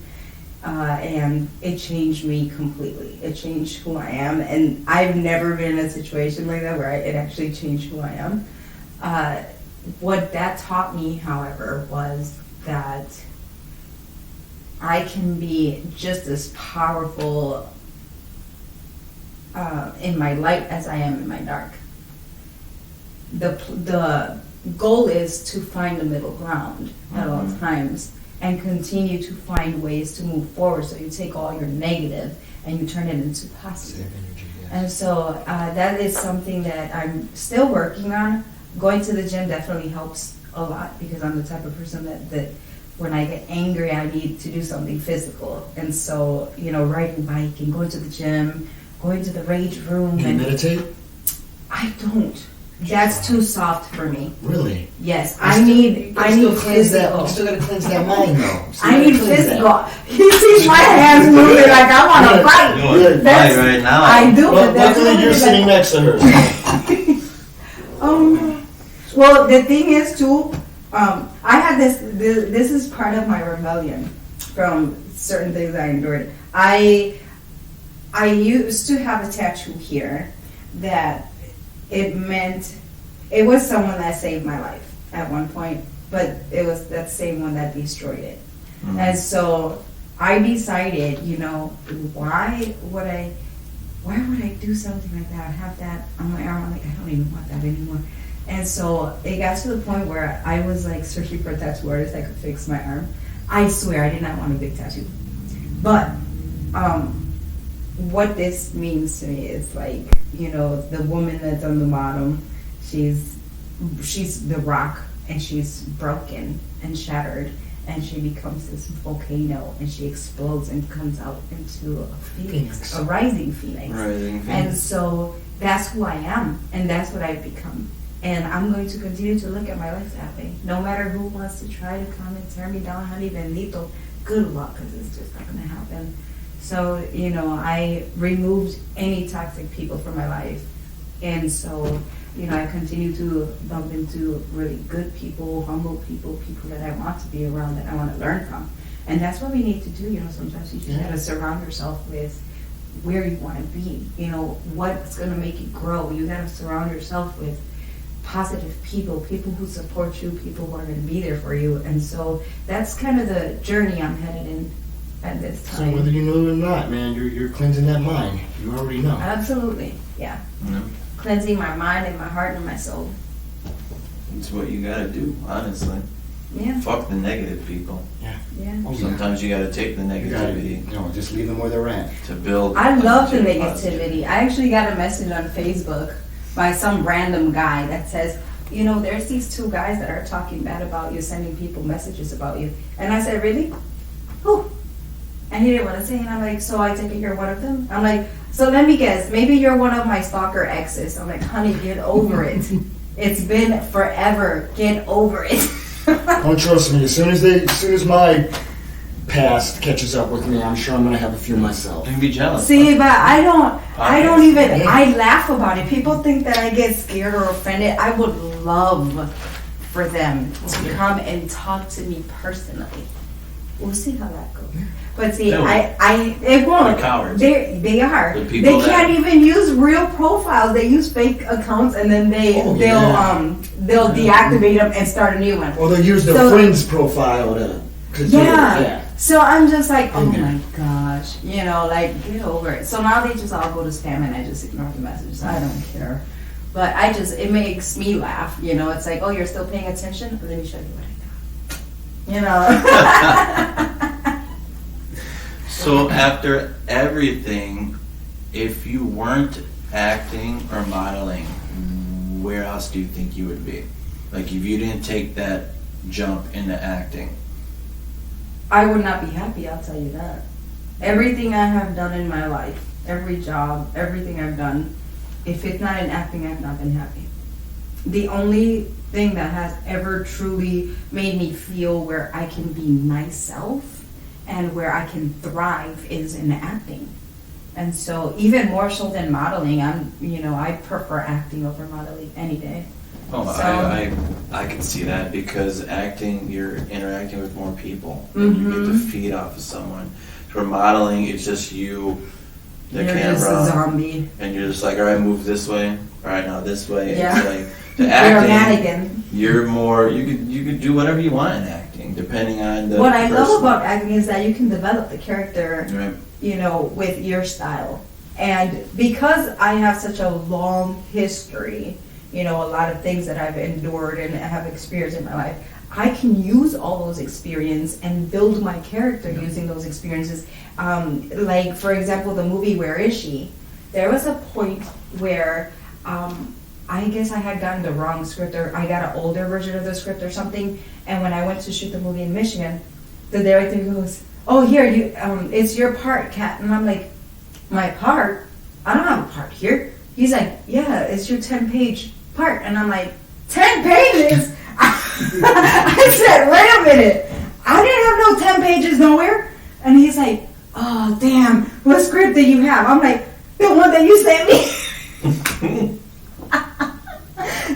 [SPEAKER 3] And it changed me completely. It changed who I am, and I've never been in a situation like that where it actually changed who I am. What that taught me, however, was that I can be just as powerful in my light as I am in my dark. The goal is to find a middle ground at all times, and continue to find ways to move forward. So you take all your negative and you turn it into positive.
[SPEAKER 2] Energy, yes.
[SPEAKER 3] And so that is something that I'm still working on. Going to the gym definitely helps a lot because I'm the type of person that when I get angry, I need to do something physical. And so, riding bike and going to the gym, going to the rage room.
[SPEAKER 2] Do you meditate?
[SPEAKER 3] I don't. That's too soft for me.
[SPEAKER 2] Really?
[SPEAKER 3] Yes, I need physical.
[SPEAKER 2] You still gotta cleanse that mind, though.
[SPEAKER 3] I need physical. You see my hands moving like I want to fight.
[SPEAKER 1] You want to fight right now?
[SPEAKER 3] I do.
[SPEAKER 2] Well,
[SPEAKER 3] but that's
[SPEAKER 2] luckily you're sitting next to her.
[SPEAKER 3] Well, the thing is too, I had this is part of my rebellion from certain things I endured. I used to have a tattoo here that it was someone that saved my life at one point, but it was that same one that destroyed it. Mm-hmm. And so I decided, why would I do something like that? I have that on my arm. I'm like, I don't even want that anymore. And so it got to the point where I was like searching for a tattoo artist that could fix my arm. I swear I did not want a big tattoo. But what this means to me is like, the woman that's on the bottom, she's the rock, and she's broken and shattered, and she becomes this volcano, and she explodes and comes out into a phoenix. A rising phoenix. And so that's who I am, and that's what I've become. And I'm going to continue to look at my life that way. No matter who wants to try to come and tear me down, honey bendito, good luck, because it's just not going to happen. So, I removed any toxic people from my life. And so, I continue to bump into really good people, humble people, people that I want to be around, that I want to learn from. And that's what we need to do. Sometimes you just got to surround yourself with where you want to be. What's going to make you grow. You got to surround yourself with positive people who support you, people who are going to be there for you. And so that's kind of the journey I'm headed in at this time.
[SPEAKER 2] So whether you know it or not, man, you're cleansing that mind. You already know.
[SPEAKER 3] Absolutely, yeah. Cleansing my mind and my heart and my soul.
[SPEAKER 1] It's what you gotta do, honestly.
[SPEAKER 3] Yeah.
[SPEAKER 1] Fuck the negative people.
[SPEAKER 3] Yeah.
[SPEAKER 1] Sometimes you gotta take the negativity.
[SPEAKER 2] Just leave them where they're at.
[SPEAKER 1] To build.
[SPEAKER 3] I love the negativity. I actually got a message on Facebook by some random guy that says, there's these two guys that are talking bad about you, sending people messages about you. And I said, really? Who? And he didn't want to say, and I'm like, so I take it you're one of them? I'm like, so let me guess, maybe you're one of my stalker exes. I'm like, honey, get over it. It's been forever. Get over it.
[SPEAKER 2] Don't trust me. As soon as my past catches up with me, I'm sure I'm gonna have a few myself.
[SPEAKER 1] You can be jealous.
[SPEAKER 3] See, but I don't even, I laugh about it. People think that I get scared or offended. I would love for them to come and talk to me personally. We'll see how that goes. But see, it won't.
[SPEAKER 1] They're cowards.
[SPEAKER 3] They are.
[SPEAKER 1] The
[SPEAKER 3] They
[SPEAKER 1] people
[SPEAKER 3] can't even use real profiles. They use fake accounts, and then they'll deactivate them and start a new one.
[SPEAKER 2] Or they'll use their friend's profile to.
[SPEAKER 3] Yeah. So I'm just like, oh my gosh, you know, like, get over it. So now they just all go to spam, and I just ignore the messages. I don't care. But it makes me laugh. You know, it's like, oh, you're still paying attention? Let me show you what I got. You know.
[SPEAKER 1] So after everything, if you weren't acting or modeling, where else do you think you would be? Like if you didn't take that jump into acting.
[SPEAKER 3] I would not be happy, I'll tell you that. Everything I have done in my life, every job, everything I've done, if it's not in acting, I've not been happy. The only thing that has ever truly made me feel where I can be myself and where I can thrive is in acting. And so even more so than modeling, I prefer acting over modeling any day.
[SPEAKER 1] Oh,
[SPEAKER 3] So-
[SPEAKER 1] I can see that because acting, you're interacting with more people. And you get to feed off of someone. For modeling, it's just you, the
[SPEAKER 3] You're
[SPEAKER 1] camera,
[SPEAKER 3] just a zombie.
[SPEAKER 1] and you're just like, all right, move this way. All right, now this way.
[SPEAKER 3] Yeah.
[SPEAKER 1] It's like the
[SPEAKER 3] You're a
[SPEAKER 1] acting.
[SPEAKER 3] mannequin.
[SPEAKER 1] You're more. You could do whatever you want in acting, depending on the.
[SPEAKER 3] What I love
[SPEAKER 1] person.
[SPEAKER 3] about acting is that you can develop the character,
[SPEAKER 1] Right.
[SPEAKER 3] with your style. And because I have such a long history, a lot of things that I've endured and have experienced in my life, I can use all those experiences and build my character using those experiences. Like, for example, the movie Where Is She? There was a point where I guess I had gotten the wrong script, or I got an older version of the script or something, and when I went to shoot the movie in Michigan, the director goes, oh, here, it's your part, Kat. And I'm like, my part? I don't have a part here. He's like, yeah, it's your 10-page part. And I'm like, 10 pages? I said, wait a minute. I didn't have no 10 pages nowhere. And he's like, oh, damn, what script do you have? I'm like, the one that you sent me.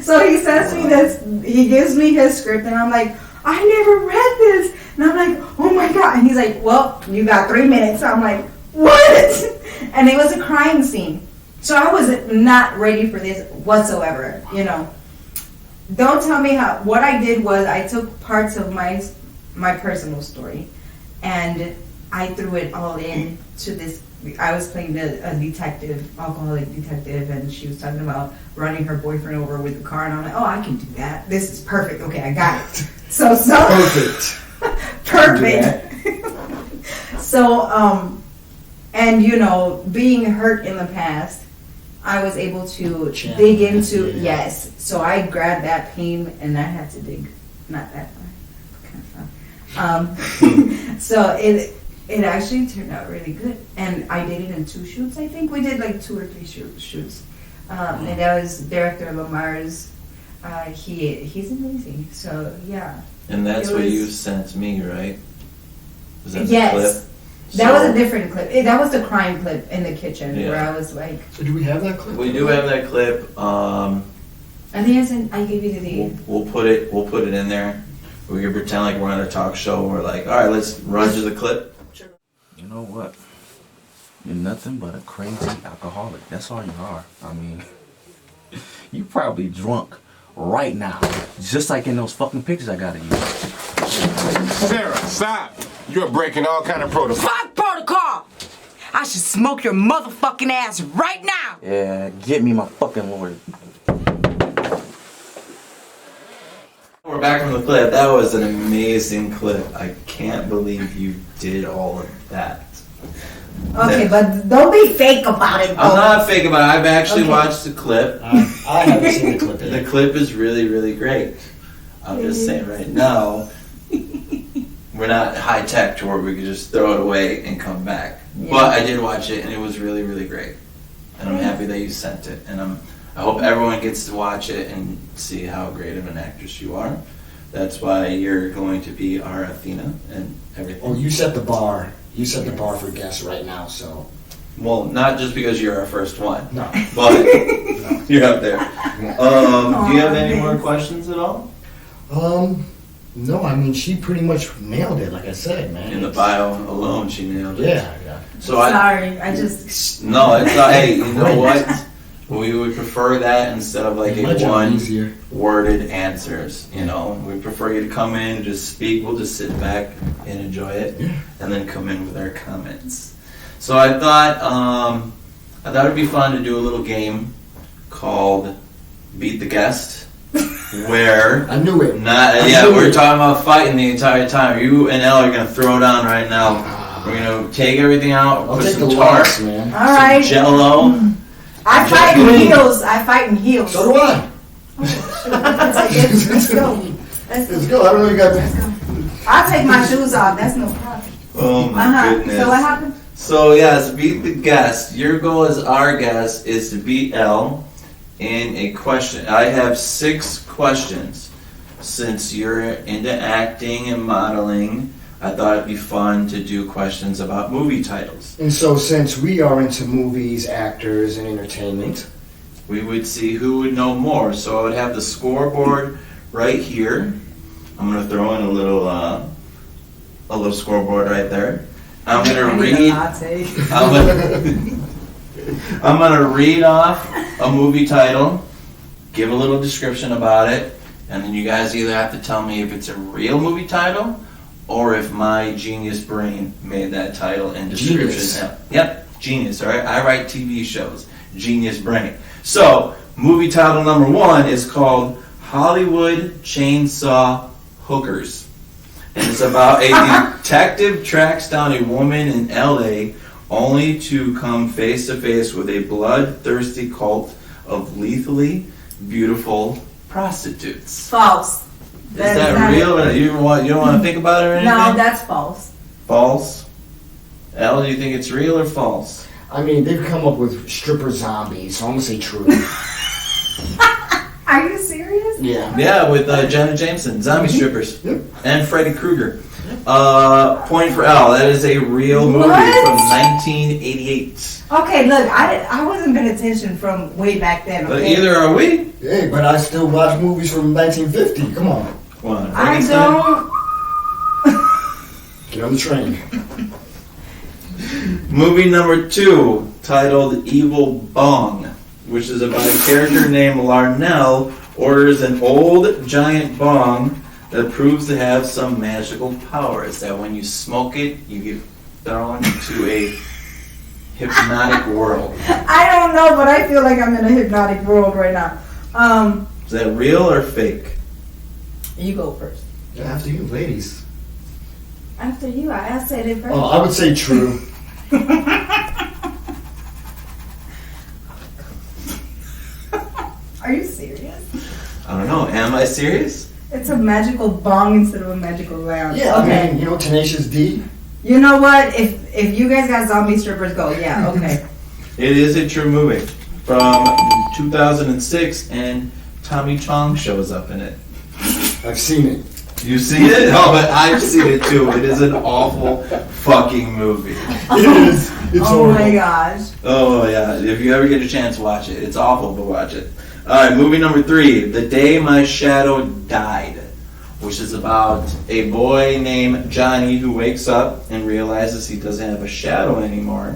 [SPEAKER 3] So he sends me this, he gives me his script, and I'm like, I never read this. And I'm like, oh my God. And he's like, well, you got 3 minutes. I'm like, what? And it was a crime scene. So I was not ready for this whatsoever, Don't tell me how. What I did was I took parts of my personal story, and I threw it all in to this. I was playing a detective, alcoholic detective, and she was talking about running her boyfriend over with the car, and I'm like, oh, I can do that. This is perfect. Okay, I got it. So
[SPEAKER 2] Perfect.
[SPEAKER 3] Perfect. So, and being hurt in the past, I was able to dig into, yes. So I grabbed that pain and I had to dig, not that far, kind of far. So it actually turned out really good. And I did it in 2 shoots, I think. We did like 2 or 3 shoots. And that was director Lamar's, he's amazing. So yeah.
[SPEAKER 1] And that's what you sent me, right? Was that
[SPEAKER 3] yes.
[SPEAKER 1] the clip?
[SPEAKER 3] That was a different clip. That was the crime clip in the kitchen where I was like.
[SPEAKER 2] So do we have that clip?
[SPEAKER 1] We do have that clip.
[SPEAKER 3] I think I gave you the.
[SPEAKER 1] We'll put it in there. We can pretend like we're on a talk show. And we're like, all right, let's run to the clip.
[SPEAKER 4] You know what? You're nothing but a crazy alcoholic. That's all you are. I mean, you probably drunk right now, just like in those fucking pictures I got of you.
[SPEAKER 5] Sarah, stop! You're breaking all kind of protocol.
[SPEAKER 6] Fuck protocol! I should smoke your motherfucking ass right now!
[SPEAKER 4] Yeah, get me my fucking lawyer.
[SPEAKER 1] We're back from the clip. That was an amazing clip. I can't believe you did all of that.
[SPEAKER 3] Okay, but don't be fake about it.
[SPEAKER 1] I'm not fake about it. I've actually watched the clip.
[SPEAKER 2] I haven't seen the clip
[SPEAKER 1] The
[SPEAKER 2] yet.
[SPEAKER 1] clip is really, really great. I'm just saying right now, we're not high tech to where we could just throw it away and come back.
[SPEAKER 3] Yeah.
[SPEAKER 1] But I did watch it and it was really, really great. And I'm happy that you sent it. And I hope everyone gets to watch it and see how great of an actress you are. That's why you're going to be our Athena and everything.
[SPEAKER 2] Oh, you set the bar. You set the bar for guests right now, so.
[SPEAKER 1] Well, not just because you're our first one,
[SPEAKER 2] No.
[SPEAKER 1] but you're up there. Do you have any more questions at all?
[SPEAKER 2] No, I mean, she pretty much nailed it, like I said, man.
[SPEAKER 1] In the bio alone, she nailed it.
[SPEAKER 2] Yeah.
[SPEAKER 1] So
[SPEAKER 3] Sorry, I just.
[SPEAKER 1] No, it's not. Hey, you know what? We would prefer that instead of like
[SPEAKER 2] My
[SPEAKER 1] a
[SPEAKER 2] job easier.
[SPEAKER 1] one-worded answers. You know, we prefer you to come in and just speak. We'll just sit back and enjoy it, and then come in with our comments. So I thought it'd be fun to do a little game called Beat the Guest, where
[SPEAKER 2] I knew it.
[SPEAKER 1] we're talking about fighting the entire time. You and Elle are gonna throw down right now. We're gonna take everything out,
[SPEAKER 2] I'll
[SPEAKER 1] put
[SPEAKER 2] take
[SPEAKER 1] some
[SPEAKER 2] the
[SPEAKER 1] tar,
[SPEAKER 2] loss, man.
[SPEAKER 3] All right.
[SPEAKER 1] Jello.
[SPEAKER 3] I fight in heels. I fight in heels.
[SPEAKER 2] So do I.
[SPEAKER 3] Let's go.
[SPEAKER 2] Let's go. I don't know you got.
[SPEAKER 3] Let's go. I'll take my shoes off. That's no problem.
[SPEAKER 1] Oh my goodness.
[SPEAKER 3] So what happened?
[SPEAKER 1] So yes, beat the guest. Your goal as our guest is to beat Elle in a question. I have 6 questions. Since you're into acting and modeling, I thought it'd be fun to do questions about movie titles.
[SPEAKER 2] And so, since we are into movies, actors, and entertainment,
[SPEAKER 1] We would see who would know more. So I would have the scoreboard right here. I'm gonna throw in a little scoreboard right there. I'm gonna read. I'm gonna read off a movie title, give a little description about it, and then you guys either have to tell me if it's a real movie title or if my genius brain made that title and description.
[SPEAKER 2] Genius.
[SPEAKER 1] Yep, genius. All right, I write TV shows. Genius brain. So, movie title number 1 is called Hollywood Chainsaw Hookers. And it's about a detective tracks down a woman in LA only to come face to face with a bloodthirsty cult of lethally beautiful prostitutes.
[SPEAKER 3] False.
[SPEAKER 1] Is that real? Or you don't want to think about it or anything?
[SPEAKER 3] No, that's false.
[SPEAKER 1] False? Elle, do you think it's real or false?
[SPEAKER 2] I mean, they've come up with stripper zombies, so I'm gonna say true.
[SPEAKER 3] Are you serious?
[SPEAKER 2] Yeah.
[SPEAKER 1] Yeah, with Jenna Jameson, zombie strippers,
[SPEAKER 2] Yep.
[SPEAKER 1] and Freddy Krueger. Point for Elle. That is a real movie
[SPEAKER 3] What?
[SPEAKER 1] from 1988.
[SPEAKER 3] Okay, look, I wasn't paying attention from way back then.
[SPEAKER 1] But
[SPEAKER 3] Okay?
[SPEAKER 1] either are we.
[SPEAKER 2] Hey, but I still watch movies from 1950. Come on.
[SPEAKER 1] One.
[SPEAKER 3] I don't.
[SPEAKER 2] Get on the train.
[SPEAKER 1] Movie number 2, titled Evil Bong, which is about a character named Larnell orders an old giant bong that proves to have some magical powers. That when you smoke it, you get thrown into a hypnotic world.
[SPEAKER 3] I don't know, but I feel like I'm in a hypnotic world right now.
[SPEAKER 1] Is that real or fake?
[SPEAKER 3] You go first.
[SPEAKER 2] Yeah, after you, ladies.
[SPEAKER 3] After you, I said it first.
[SPEAKER 2] Oh, I would say true.
[SPEAKER 3] Are you serious?
[SPEAKER 1] I don't know. Am I serious?
[SPEAKER 3] It's a magical bong instead of a magical lamp.
[SPEAKER 2] Yeah,
[SPEAKER 3] Okay.
[SPEAKER 2] I mean, Tenacious D.
[SPEAKER 3] You know what? If you guys got zombie strippers, go. Yeah. Okay.
[SPEAKER 1] It is a true movie from 2006, and Tommy Chong shows up in it.
[SPEAKER 2] I've seen it.
[SPEAKER 1] You seen it? Oh, but I've seen it too. It is an awful fucking movie.
[SPEAKER 2] It is. It's
[SPEAKER 3] Oh
[SPEAKER 2] horrible.
[SPEAKER 3] my gosh.
[SPEAKER 1] Oh yeah, if you ever get a chance, watch it. It's awful, but watch it. All right, movie number 3, The Day My Shadow Died, which is about a boy named Johnny who wakes up and realizes he doesn't have a shadow anymore.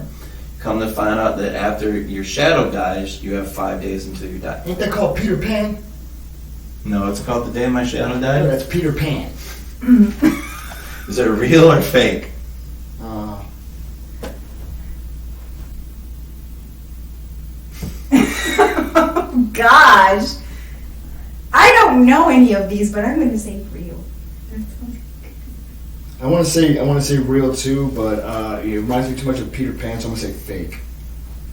[SPEAKER 1] Come to find out that after your shadow dies, you have 5 days until you die.
[SPEAKER 2] Ain't that called Peter Pan?
[SPEAKER 1] No, it's called The Day My Shadow
[SPEAKER 2] No,
[SPEAKER 1] Died.
[SPEAKER 2] that's Peter Pan.
[SPEAKER 1] Is it real or fake?
[SPEAKER 3] Gosh. I don't know any of these, but I'm going to say real.
[SPEAKER 2] I want to say real too, but it reminds me too much of Peter Pan, so I'm gonna say fake.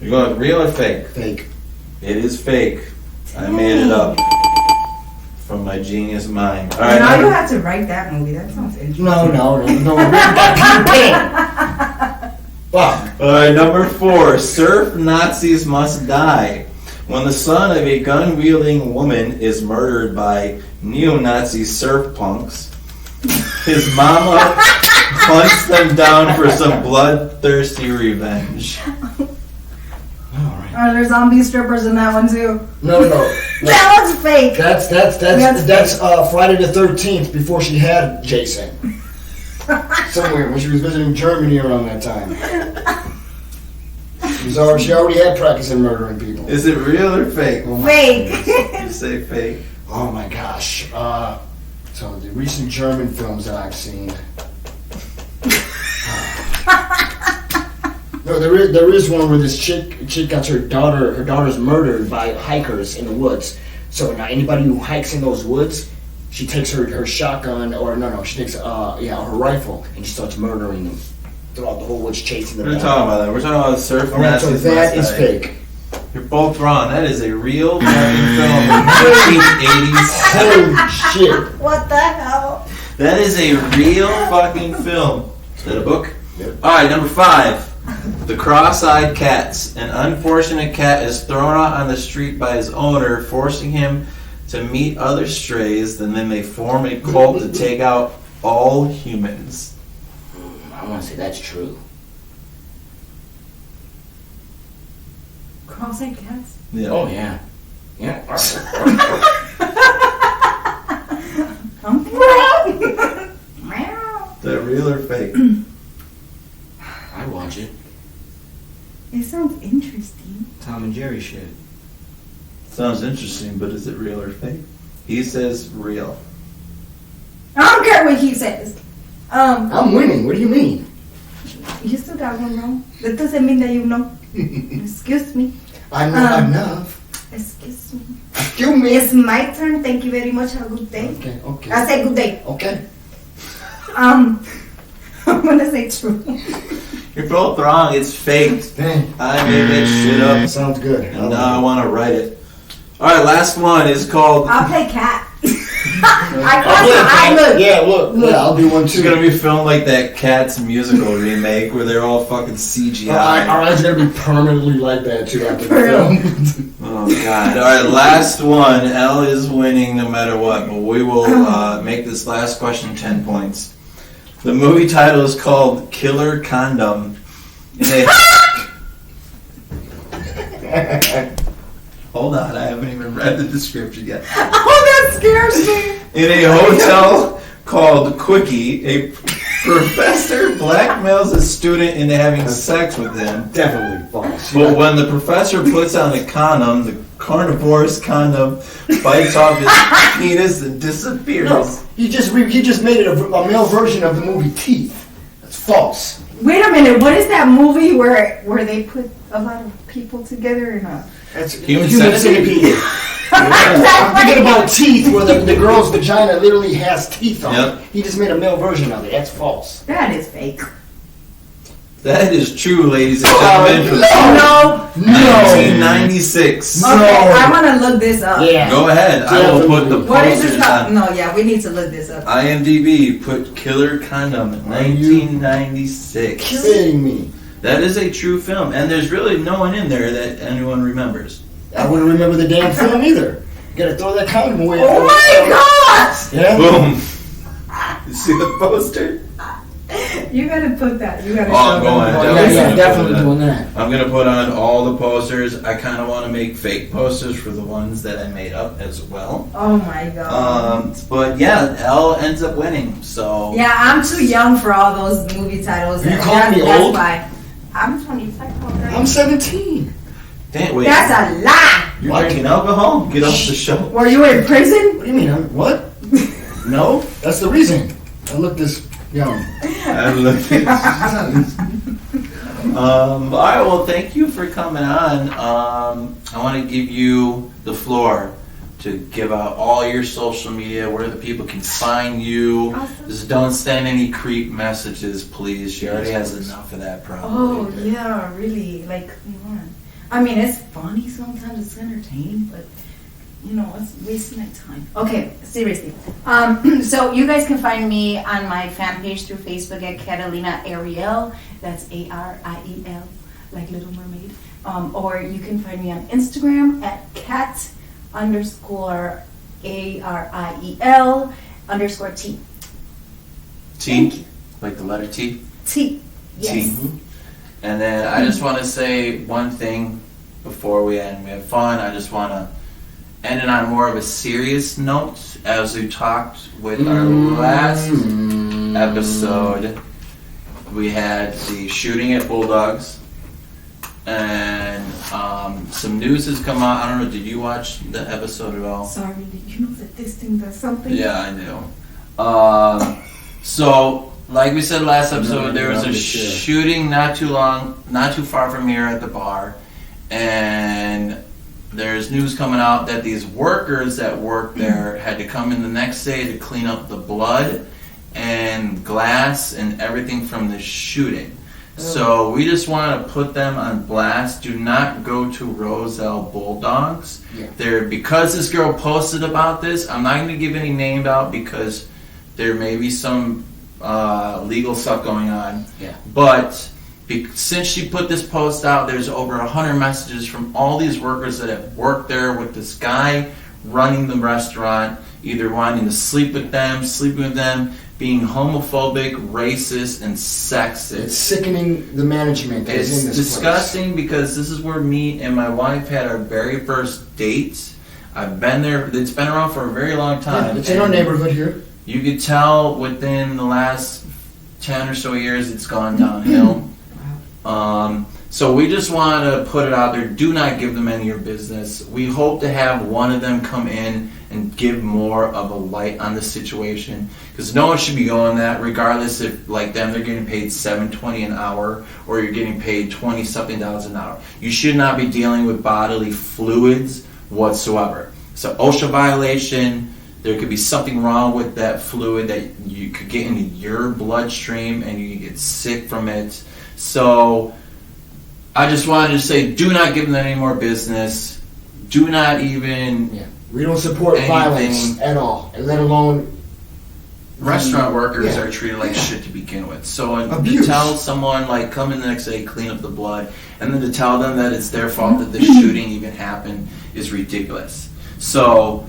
[SPEAKER 1] You going real or fake?
[SPEAKER 2] Fake.
[SPEAKER 1] It is fake. I made it up from my genius mind. All right,
[SPEAKER 3] Now you
[SPEAKER 1] number,
[SPEAKER 3] have to write that movie. That sounds interesting.
[SPEAKER 2] No. Written by Peter Pan. Wow.
[SPEAKER 1] all right, number 4, Surf Nazis Must Die, When the son of a gun-wielding woman is murdered by neo-Nazi surf punks, his mama hunts them down for some bloodthirsty revenge.
[SPEAKER 3] Are there zombie strippers in that one too?
[SPEAKER 2] No.
[SPEAKER 3] That was fake.
[SPEAKER 2] That's Friday the 13th before she had Jason. Somewhere when she was visiting Germany around that time. She already had practice in murdering people.
[SPEAKER 1] Is it real or fake?
[SPEAKER 3] Fake.
[SPEAKER 1] You say fake.
[SPEAKER 2] Oh my gosh. So the recent German films that I've seen. No, there is one where this chick got her daughter's murdered by hikers in the woods. So now anybody who hikes in those woods, she takes her shotgun she takes her rifle and she starts murdering them throughout the whole woods, chasing them.
[SPEAKER 1] We're not
[SPEAKER 2] down.
[SPEAKER 1] talking about that. We're talking about surf
[SPEAKER 2] Alright, so
[SPEAKER 1] Nazis.
[SPEAKER 2] that is fake.
[SPEAKER 1] You're both wrong. That is a real fucking film from 1980s.
[SPEAKER 2] Holy shit!
[SPEAKER 3] What the hell?
[SPEAKER 1] That is a real fucking film. Is that a book?
[SPEAKER 2] Yep.
[SPEAKER 1] Alright, number 5. The Cross-Eyed Cats. An unfortunate cat is thrown out on the street by his owner, forcing him to meet other strays, and then they form a cult to take out all humans.
[SPEAKER 2] I want to say that's true.
[SPEAKER 3] Cross-eyed cats?
[SPEAKER 1] Yeah.
[SPEAKER 2] Oh yeah. Yeah.
[SPEAKER 1] Is that real or fake?
[SPEAKER 2] I'd watch it.
[SPEAKER 3] It sounds interesting.
[SPEAKER 2] Tom and Jerry shit.
[SPEAKER 1] Sounds interesting, but is it real or fake? He says real.
[SPEAKER 3] I don't care what he says.
[SPEAKER 2] I'm winning. What do you mean?
[SPEAKER 3] You still got one wrong. That doesn't mean that you know. Excuse me.
[SPEAKER 2] I know enough.
[SPEAKER 3] Excuse me.
[SPEAKER 2] Excuse me.
[SPEAKER 3] It's my turn. Thank you very much. Have a good day.
[SPEAKER 2] Okay.
[SPEAKER 3] I said good day.
[SPEAKER 2] Okay.
[SPEAKER 3] I'm gonna say true.
[SPEAKER 1] You're both wrong. It's fake.
[SPEAKER 2] Dang.
[SPEAKER 1] I made that shit up.
[SPEAKER 2] Sounds good.
[SPEAKER 1] And now I want to write it. Alright, last one is called...
[SPEAKER 3] I'll play cat.
[SPEAKER 2] Yeah, look. Yeah, I'll do one
[SPEAKER 1] It's
[SPEAKER 2] too.
[SPEAKER 1] gonna be filmed like that Cats musical remake where they're all fucking CGI.
[SPEAKER 2] Our eyes are gonna be permanently like that too after the film.
[SPEAKER 1] Oh god. Alright, last one. L is winning no matter what, but we will make this last question 10 points. The movie title is called Killer Condom. Hold on, I haven't even read the description yet.
[SPEAKER 3] Oh, that scares me.
[SPEAKER 1] In a hotel called Quickie, a professor blackmails a student into having sex with him.
[SPEAKER 2] Definitely false.
[SPEAKER 1] But when the professor puts on the condom, the carnivorous condom bites off his penis and disappears.
[SPEAKER 2] No, he just made it a male version of the movie Teeth. That's false.
[SPEAKER 3] Wait a minute. What is that movie where they put a lot of people together in a...
[SPEAKER 2] That's
[SPEAKER 1] Human
[SPEAKER 2] Centipede.
[SPEAKER 1] Centipede.
[SPEAKER 2] I'm thinking about Teeth, where the girl's vagina literally has teeth on
[SPEAKER 1] Yep.
[SPEAKER 2] it. He just made a male version of it. That's false.
[SPEAKER 3] That is fake.
[SPEAKER 1] That is true, ladies and gentlemen. From
[SPEAKER 3] No.
[SPEAKER 1] 1996.
[SPEAKER 3] Okay, I want to look this up.
[SPEAKER 2] Yeah.
[SPEAKER 1] Go ahead. I will put the
[SPEAKER 3] What is this
[SPEAKER 1] posters
[SPEAKER 3] called?
[SPEAKER 1] on.
[SPEAKER 3] No, yeah, we need to look this up.
[SPEAKER 1] IMDb put Killer Condom in 1996.
[SPEAKER 2] Kidding me.
[SPEAKER 1] That is a true film, and there's really no one in there that anyone remembers.
[SPEAKER 2] I wouldn't remember the damn film either. You gotta throw that condom away.
[SPEAKER 3] Oh my gosh!
[SPEAKER 2] Yeah.
[SPEAKER 1] Boom. You see the poster?
[SPEAKER 3] You gotta put that. You gotta
[SPEAKER 1] Oh,
[SPEAKER 3] show
[SPEAKER 1] I'm going.
[SPEAKER 3] them.
[SPEAKER 2] Yeah, definitely doing that.
[SPEAKER 1] I'm gonna put on all the posters. I kind of want to make fake posters for the ones that I made up as well.
[SPEAKER 3] Oh my god.
[SPEAKER 1] But yeah, L ends up winning. So
[SPEAKER 3] Yeah, I'm too young for all those movie titles.
[SPEAKER 2] You
[SPEAKER 3] and
[SPEAKER 2] calling me
[SPEAKER 3] that's
[SPEAKER 2] old?
[SPEAKER 3] why. I'm 25 already.
[SPEAKER 2] I'm 17.
[SPEAKER 1] Damn, wait.
[SPEAKER 3] That's a lie.
[SPEAKER 1] You're drinking alcohol? Get off the show.
[SPEAKER 3] Were you in prison?
[SPEAKER 2] What do you mean? What? No, that's the reason. I look this young.
[SPEAKER 1] I look all right, well, thank you for coming on. I want to give you the floor to give out all your social media, where the people can find you.
[SPEAKER 3] Awesome.
[SPEAKER 1] Just don't send any creep messages, please. She already has enough of that
[SPEAKER 3] Oh,
[SPEAKER 1] probably.
[SPEAKER 3] yeah, really. Like, come on. I mean, it's funny sometimes, it's entertaining, but, you know, it's wasting my time. Okay, seriously. So you guys can find me on my fan page through Facebook at Catalina Ariel. That's Ariel, like Little Mermaid.
[SPEAKER 7] or you can find me on Instagram at cat_ARIEL_T. Thank
[SPEAKER 1] T,
[SPEAKER 7] you.
[SPEAKER 1] like the letter T.
[SPEAKER 7] T. Yes.
[SPEAKER 1] T. And then I just want to say one thing before we end. We have fun. I just want to end it on more of a serious note. As we talked with our last episode, we had the shooting at Bulldogs, and some news has come out. I don't know, did you watch the episode at all?
[SPEAKER 7] Sorry, did you know that this thing does something?
[SPEAKER 1] Yeah, I do. So, like we said last episode, there was a shooting not too far from here at the bar, and there's news coming out that these workers that work there had to come in the next day to clean up the blood and glass and everything from the shooting. So we just want to put them on blast. Do not go to Roselle Bulldogs.
[SPEAKER 2] Yeah.
[SPEAKER 1] Because this girl posted about this, I'm not going to give any names out because there may be some legal stuff going on.
[SPEAKER 2] Yeah.
[SPEAKER 1] But since she put this post out, there's over 100 messages from all these workers that have worked there with this guy running the restaurant, either wanting to sleep with them, sleeping with them, being homophobic, racist, and sexist.
[SPEAKER 2] It's sickening the management that is in this
[SPEAKER 1] disgusting because this is where me and my wife had our very first date. I've been there. It's been around for a very long time.
[SPEAKER 2] Yeah, it's in our neighborhood here.
[SPEAKER 1] You could tell within the last 10 or so years it's gone downhill. So we just want to put it out there. Do not give them any of your business. We hope to have one of them come in and give more of a light on the situation, because no one should be going that, regardless if like them they're getting paid $7.20 an hour or you're getting paid $20-something an hour. You should not be dealing with bodily fluids whatsoever. So OSHA violation. There could be something wrong with that fluid that you could get into your bloodstream and you could get sick from it. So I just wanted to say, do not give them any more business. Do not even...
[SPEAKER 2] Yeah. We don't support violence at all, let alone...
[SPEAKER 1] Restaurant workers are treated like shit to begin with. So to tell someone, like, come in the next day, clean up the blood, and then to tell them that it's their fault that the shooting even happened is ridiculous. So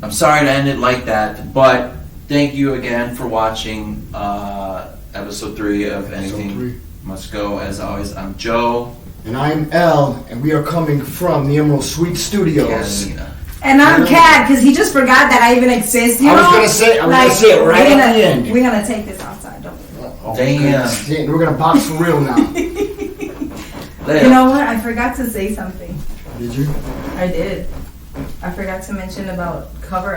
[SPEAKER 1] I'm sorry to end it like that, but thank you again for watching episode 3 of Anything Must Go. As always, I'm Joe.
[SPEAKER 2] And I'm Elle, and we are coming from the Emerald Suite Studios.
[SPEAKER 1] Catalina.
[SPEAKER 3] And I'm Kat, because he just forgot that I even exist. You
[SPEAKER 2] I was
[SPEAKER 3] know?
[SPEAKER 2] gonna say it right at the end.
[SPEAKER 3] We're gonna take this outside, don't we?
[SPEAKER 2] Oh,
[SPEAKER 1] Damn.
[SPEAKER 2] We're gonna box for real now.
[SPEAKER 3] You know what? I forgot to say something.
[SPEAKER 2] Did you?
[SPEAKER 3] I did. I forgot to mention about cover